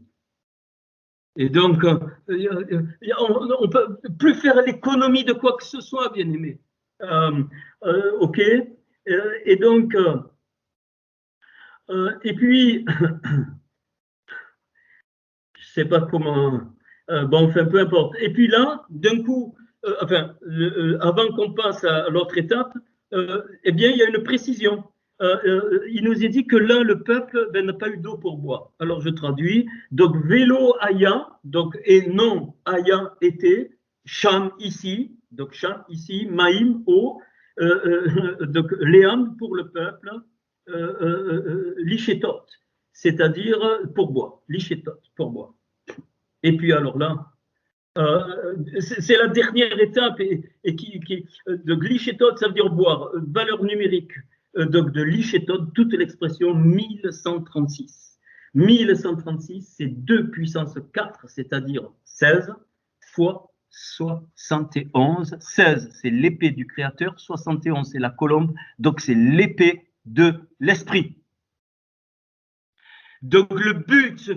Et donc, on ne peut plus faire l'économie de quoi que ce soit, bien aimé. Ok. Et donc, Et puis, je ne sais pas comment, bon, enfin, peu importe. Et puis là, d'un coup, avant qu'on passe à l'autre étape, eh bien, il y a une précision. Il nous est dit que là, le peuple n'a pas eu d'eau pour boire. Alors, je traduis. Donc, vélo aya, donc, et non aya été, cham ici, donc cham ici, maïm, eau, donc léam pour le peuple, lichétot, c'est-à-dire pour boire, lichétot, pour boire. Et puis alors là, c'est la dernière étape de lichétot, ça veut dire boire, valeur numérique. Donc de lichétot, toute l'expression 1136. 1136, c'est 2 puissance 4, c'est-à-dire 16 fois 71. 16, c'est l'épée du Créateur, 71, c'est la colombe, donc c'est l'épée de l'Esprit. Donc le but,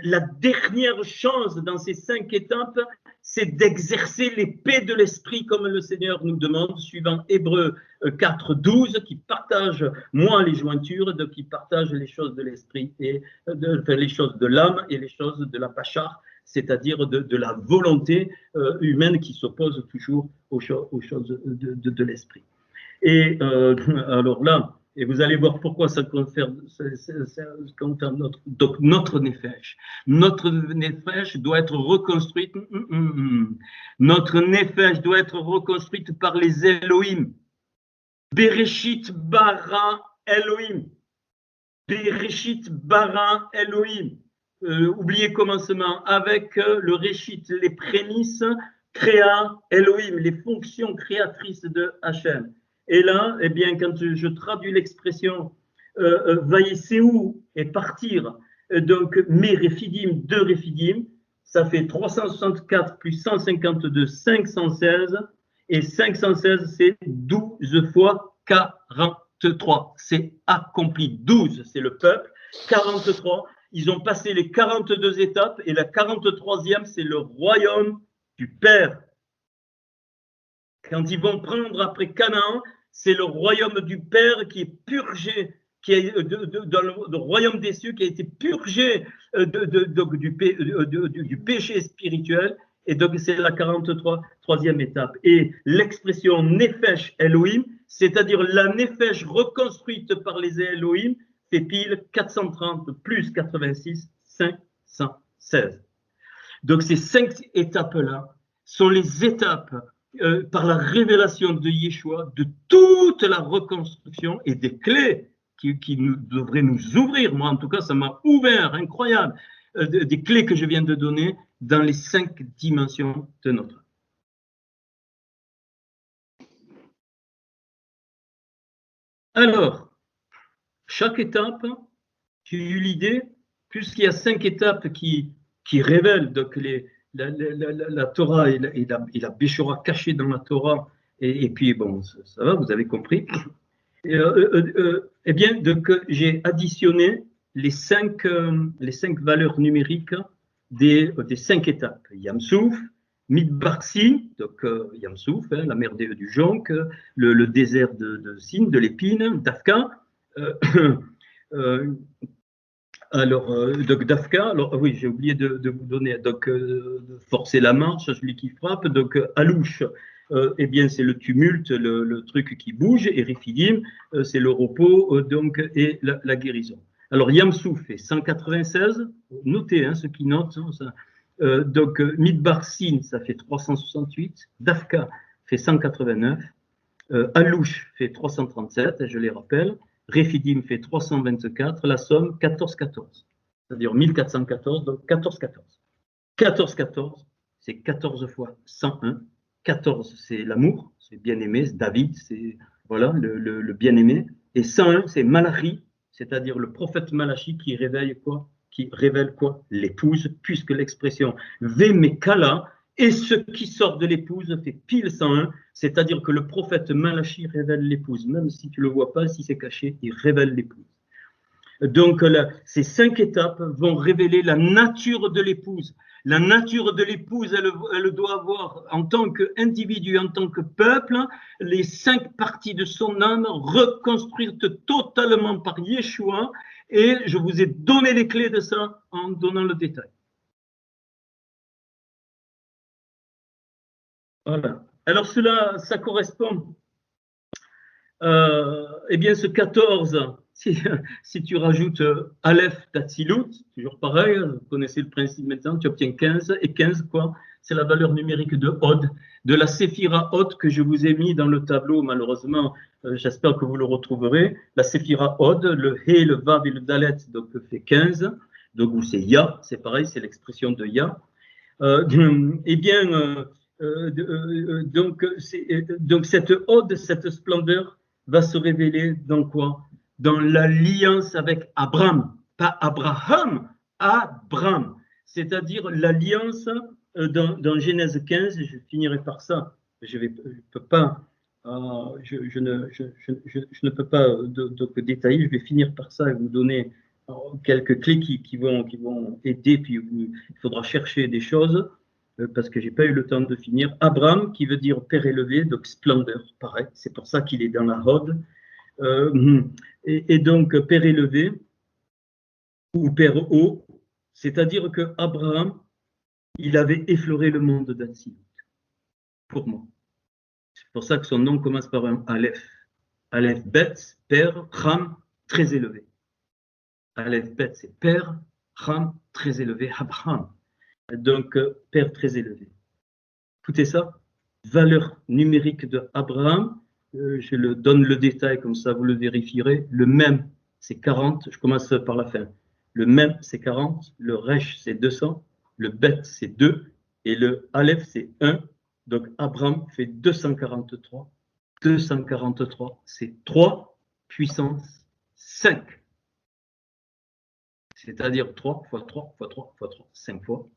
la dernière chance dans ces 5 étapes, c'est d'exercer l'épée de l'esprit comme le Seigneur nous demande, suivant Hébreux 4, 12, qui partage, moi, les jointures, donc qui partage les choses de l'esprit, et les choses de l'âme et les choses de la pachar, c'est-à-dire de la volonté humaine qui s'oppose toujours aux choses de l'esprit. Et alors là, et vous allez voir pourquoi ça concerne notre nefesh. Notre nefesh doit être reconstruite. Notre nefesh doit être reconstruite par les Elohim. Bereshit bara Elohim. Bereshit bara Elohim. Oubliez commencement avec le Réchit, les prémices, créa Elohim, les fonctions créatrices de Hachem. Et là, eh bien, quand je traduis l'expression vaïséou et partir, donc mes réfidim, 2 réfidim, ça fait 364 plus 152, 516, et 516, c'est 12 fois 43. C'est accompli. 12, c'est le peuple. 43, ils ont passé les 42 étapes, et la 43e, c'est le royaume du Père. Quand ils vont prendre après Canaan, c'est le royaume du Père qui est purgé, qui est dans le royaume des cieux qui a été purgé du péché spirituel. Et donc, c'est la 43e étape. Et l'expression Nefesh Elohim, c'est-à-dire la Nefesh reconstruite par les Elohim, fait pile 430 plus 86, 516. Donc, ces 5 étapes-là sont les étapes par la révélation de Yeshua, de toute la reconstruction et des clés qui devraient nous ouvrir. Moi, en tout cas, ça m'a ouvert, incroyable, des clés que je viens de donner dans les 5 dimensions de notre. Alors, chaque étape, j'ai eu l'idée, puisqu'il y a 5 étapes qui révèlent donc la Torah et la Béchora cachée dans la Torah, et puis bon, ça va, vous avez compris. Eh bien, donc j'ai additionné les 5 valeurs numériques des 5 étapes. Yamsouf, Midbar Sin, donc Yamsouf, la mer du Jonc, le désert de Sin, de l'épine, Dafka. Alors, donc Dafka, alors oui, j'ai oublié de vous donner, donc forcer la marche, celui qui frappe, donc Alouche, eh bien c'est le tumulte, le truc qui bouge, et Rifidim, c'est le repos, donc, et la guérison. Alors Yamsouf fait 196, notez, hein, ceux qui notent, hein, ça, donc Midbar Sin, ça fait 368, Dafka fait 189, Alouche fait 337, je les rappelle, Réfidim fait 324, la somme 1414, c'est-à-dire 1414, donc 1414. 1414, c'est 14 fois 101. 14, c'est l'amour, c'est bien-aimé, c'est David, c'est voilà, le bien-aimé. Et 101, c'est Malachi, c'est-à-dire le prophète Malachi qui révèle quoi? L'épouse, puisque l'expression Vemekala, et ce qui sort de l'épouse fait pile 101, c'est-à-dire que le prophète Malachi révèle l'épouse, même si tu ne le vois pas, si c'est caché, il révèle l'épouse. Donc, ces 5 étapes vont révéler la nature de l'épouse. La nature de l'épouse, elle doit avoir, en tant qu'individu, en tant que peuple, les 5 parties de son âme reconstruites totalement par Yeshua. Et je vous ai donné les clés de ça en donnant le détail. Voilà. Alors, ça correspond. Eh bien, ce 14, si tu rajoutes Aleph Tatsilut, toujours pareil, vous connaissez le principe maintenant, tu obtiens 15, et 15, quoi, c'est la valeur numérique de Hod, de la Séphira Hod que je vous ai mis dans le tableau, malheureusement, j'espère que vous le retrouverez. La Séphira Hod, le He, le Vav et le Dalet, donc fait 15, donc c'est Ya, c'est pareil, c'est l'expression de Ya. Eh bien, donc cette Hod, cette splendeur, va se révéler dans quoi? Dans l'alliance avec Abraham, pas Abraham, Abraham, c'est-à-dire l'alliance dans Genèse 15, je finirai par ça, je peux pas, je ne peux pas donc détailler, je vais finir par ça et vous donner quelques clés qui vont aider, puis il faudra chercher des choses parce que j'ai pas eu le temps de finir. Abraham, qui veut dire père élevé, donc splendeur, pareil, c'est pour ça qu'il est dans la Hod. Et donc père élevé ou père haut, c'est-à-dire que Abraham, il avait effleuré le monde d'Atsilut, pour moi. C'est pour ça que son nom commence par un Aleph. Aleph Bet, père, Ram, très élevé. Aleph Bet, c'est père, Ram, très élevé, Abraham. Donc, père très élevé. Écoutez ça, valeur numérique de Abraham, je le donne le détail, comme ça vous le vérifierez. Le même, c'est 40, je commence par la fin. Le même, c'est 40, le Resh, c'est 200, le Bet, c'est 2, et le Aleph, c'est 1. Donc, Abraham fait 243. 243, c'est 3 puissance 5. C'est-à-dire 3 fois 3 fois 3 fois 3, 5 fois.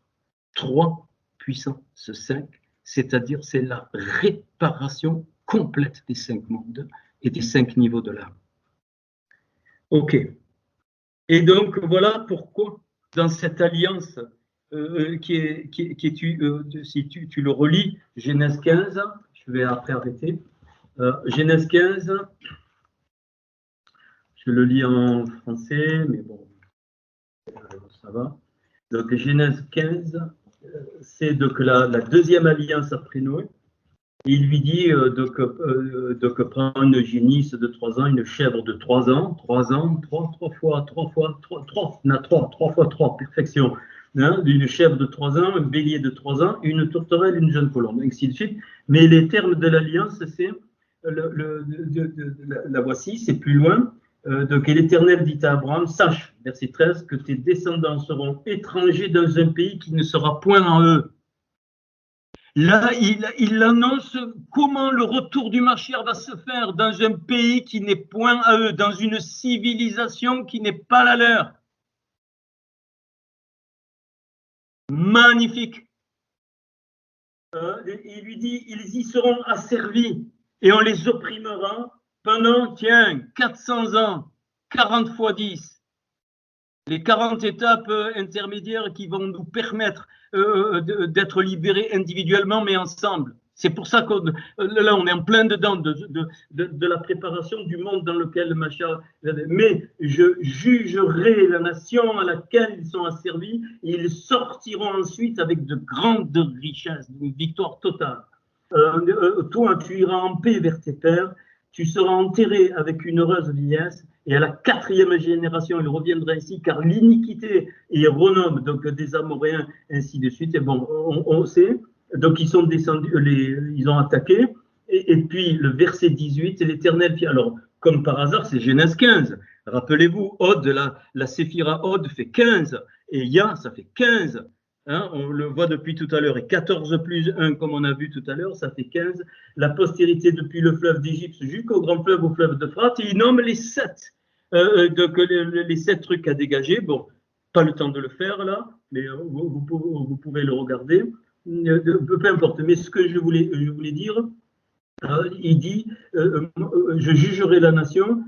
3 puissance 5, c'est-à-dire c'est la réparation complète des 5 mondes et des 5 niveaux de l'âme. Ok. Et donc voilà pourquoi dans cette alliance si tu le relis, Genèse 15, je vais après arrêter. Genèse 15, je le lis en français, mais bon, ça va. Donc Genèse 15, c'est donc la deuxième alliance après Noé. Il lui dit donc prends une génisse de 3 ans, une chèvre de 3 ans, 3 ans, 3 fois, perfection. Hein, une chèvre de 3 ans, un bélier de 3 ans, une tourterelle, une jeune colombe, ainsi de suite. Mais les termes de l'alliance, c'est la voici, c'est plus loin. Donc, et l'Éternel dit à Abraham, sache, verset 13, que tes descendants seront étrangers dans un pays qui ne sera point en eux. Là, il annonce comment le retour du Mashiach va se faire dans un pays qui n'est point à eux, dans une civilisation qui n'est pas la leur. Magnifique. Il lui dit, ils y seront asservis et on les opprimera pendant, 400 ans, 40 fois 10. Les 40 étapes intermédiaires qui vont nous permettre d'être libérés individuellement, mais ensemble. C'est pour ça que là, on est en plein dedans de la préparation du monde dans lequel le Mashiach. Mais je jugerai la nation à laquelle ils sont asservis et ils sortiront ensuite avec de grandes richesses, une victoire totale. Toi, tu iras en paix vers tes pères, tu seras enterré avec une heureuse vieillesse. Et à la 4e génération, il reviendra ici, car l'iniquité est renomme donc des Amoréens, ainsi de suite. Et bon, on sait. Donc, ils sont descendus, ils ont attaqué. Et puis, le verset 18, l'Éternel fit. Alors, comme par hasard, c'est Genèse 15. Rappelez-vous, Hod, la Séphira Hod fait 15. Et Ya, ça fait 15. Hein, on le voit depuis tout à l'heure. Et 14 plus 1, comme on a vu tout à l'heure, ça fait 15. La postérité depuis le fleuve d'Égypte jusqu'au grand fleuve, au fleuve d'Euphrate. Et il nomme les 7. Donc les 7 trucs à dégager, bon, pas le temps de le faire là, mais vous pouvez le regarder, peu importe. Mais ce que je voulais dire, il dit, je jugerai la nation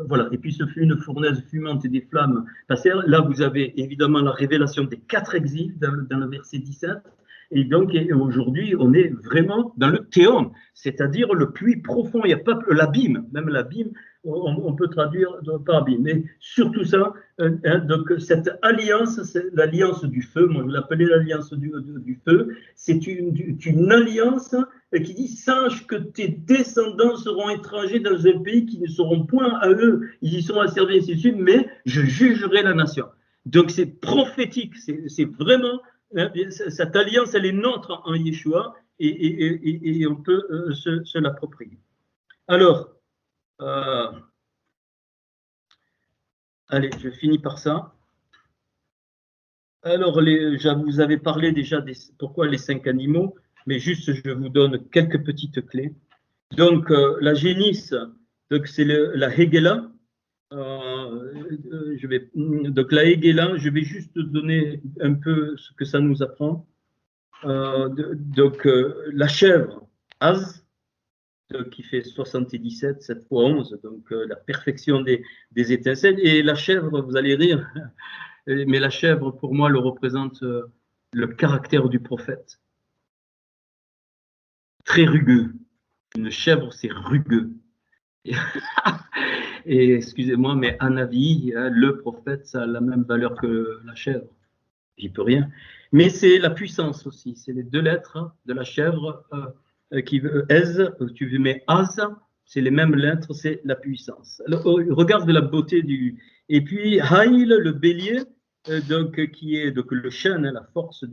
voilà. Et puis ce fut une fournaise fumante et des flammes passèrent. Là, vous avez évidemment la révélation des 4 exils dans le verset 17. Et donc, aujourd'hui, on est vraiment dans le théon, c'est-à-dire le puits profond. Il n'y a pas l'abîme, même l'abîme, on peut traduire par abîme. Mais surtout ça, donc cette alliance, c'est l'alliance du feu. Moi, je l'appelais l'alliance du feu. C'est une alliance qui dit: sache que tes descendants seront étrangers dans un pays qui ne seront point à eux. Ils y seront asservis, ainsi de suite, mais je jugerai la nation. Donc, c'est prophétique, c'est vraiment. Cette alliance, elle est nôtre en Yeshua et on peut se l'approprier. Alors, allez, je finis par ça. Alors, vous avez parlé déjà pourquoi les 5 animaux, mais juste je vous donne quelques petites clés. Donc, la génisse, c'est la Hegela. Donc la Hegela, je vais juste donner un peu ce que ça nous apprend. La chèvre, Az, qui fait 77, 7 fois 11, donc la perfection des étincelles. Et la chèvre, vous allez rire, mais la chèvre, pour moi, le représente le caractère du prophète. Très rugueux. Une chèvre, c'est rugueux. Et excusez-moi, mais un avis, le prophète, ça a la même valeur que la chèvre. J'y peux rien. Mais c'est la puissance aussi. C'est les 2 lettres de la chèvre qui veut Ez, tu mets Az, c'est les mêmes lettres, c'est la puissance. Alors, regarde la beauté du. Et puis Haïl, le bélier, qui est donc le chêne, la force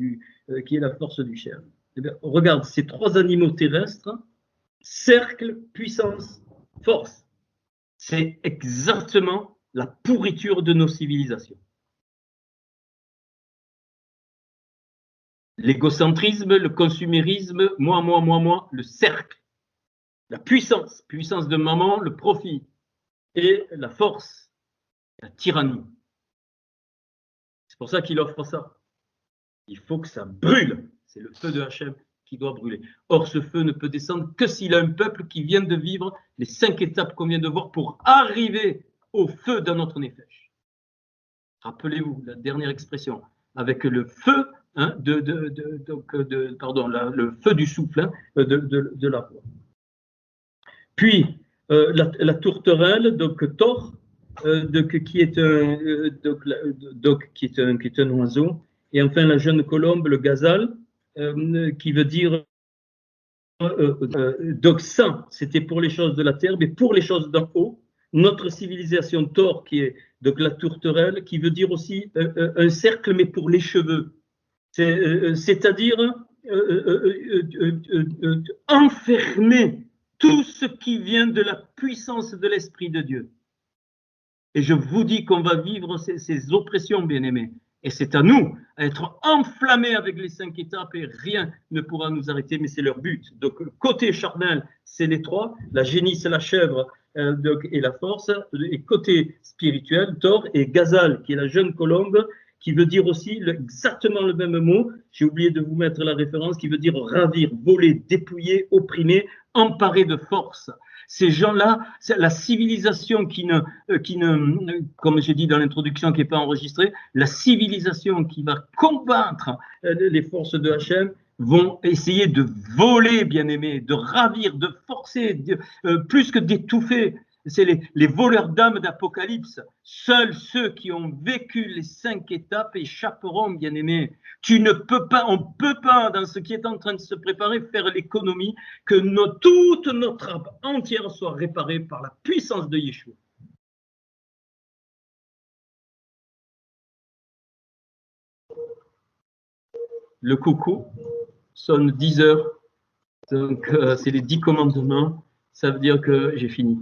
qui est la force du chêne. Eh bien, regarde ces 3 animaux terrestres, cercle, puissance, force. C'est exactement la pourriture de nos civilisations. L'égocentrisme, le consumérisme, moi, le cercle, la puissance de maman, le profit, et la force, la tyrannie. C'est pour ça qu'il offre ça. Il faut que ça brûle. C'est le feu de Hachem qui doit brûler. Or, ce feu ne peut descendre que s'il a un peuple qui vient de vivre les 5 étapes qu'on vient de voir pour arriver au feu dans notre nefesh. Rappelez-vous la dernière expression, avec le feu, hein, le feu du souffle, hein, de la voix. Puis, la tourterelle, donc Thor, qui est un oiseau, et enfin la jeune colombe, le gazelle, qui veut dire donc ça, c'était pour les choses de la terre, mais pour les choses d'en haut, notre civilisation Thor, qui est donc la tourterelle, qui veut dire aussi un cercle, mais pour les cheveux. C'est-à-dire enfermer tout ce qui vient de la puissance de l'Esprit de Dieu. Et je vous dis qu'on va vivre ces oppressions, bien-aimés. Et c'est à nous d'être enflammés avec les 5 étapes et rien ne pourra nous arrêter, mais c'est leur but. Donc, côté charnel, c'est les 3, la génisse, la chèvre et la force. Et côté spirituel, Thor et Gazal, qui est la jeune colombe, qui veut dire aussi exactement le même mot. J'ai oublié de vous mettre la référence, qui veut dire ravir, voler, dépouiller, opprimer, emparer de force. Ces gens-là, c'est la civilisation qui ne, comme j'ai dit dans l'introduction, qui n'est pas enregistrée, la civilisation qui va combattre les forces de Hachem vont essayer de voler, bien-aimés, de ravir, de forcer, plus que d'étouffer. C'est les voleurs d'âmes d'Apocalypse. Seuls ceux qui ont vécu les 5 étapes échapperont, bien-aimés. On ne peut pas, dans ce qui est en train de se préparer, faire l'économie que toute notre âme entière soit réparée par la puissance de Yeshua. Le coucou sonne 10 heures. Donc, c'est les 10 commandements. Ça veut dire que j'ai fini.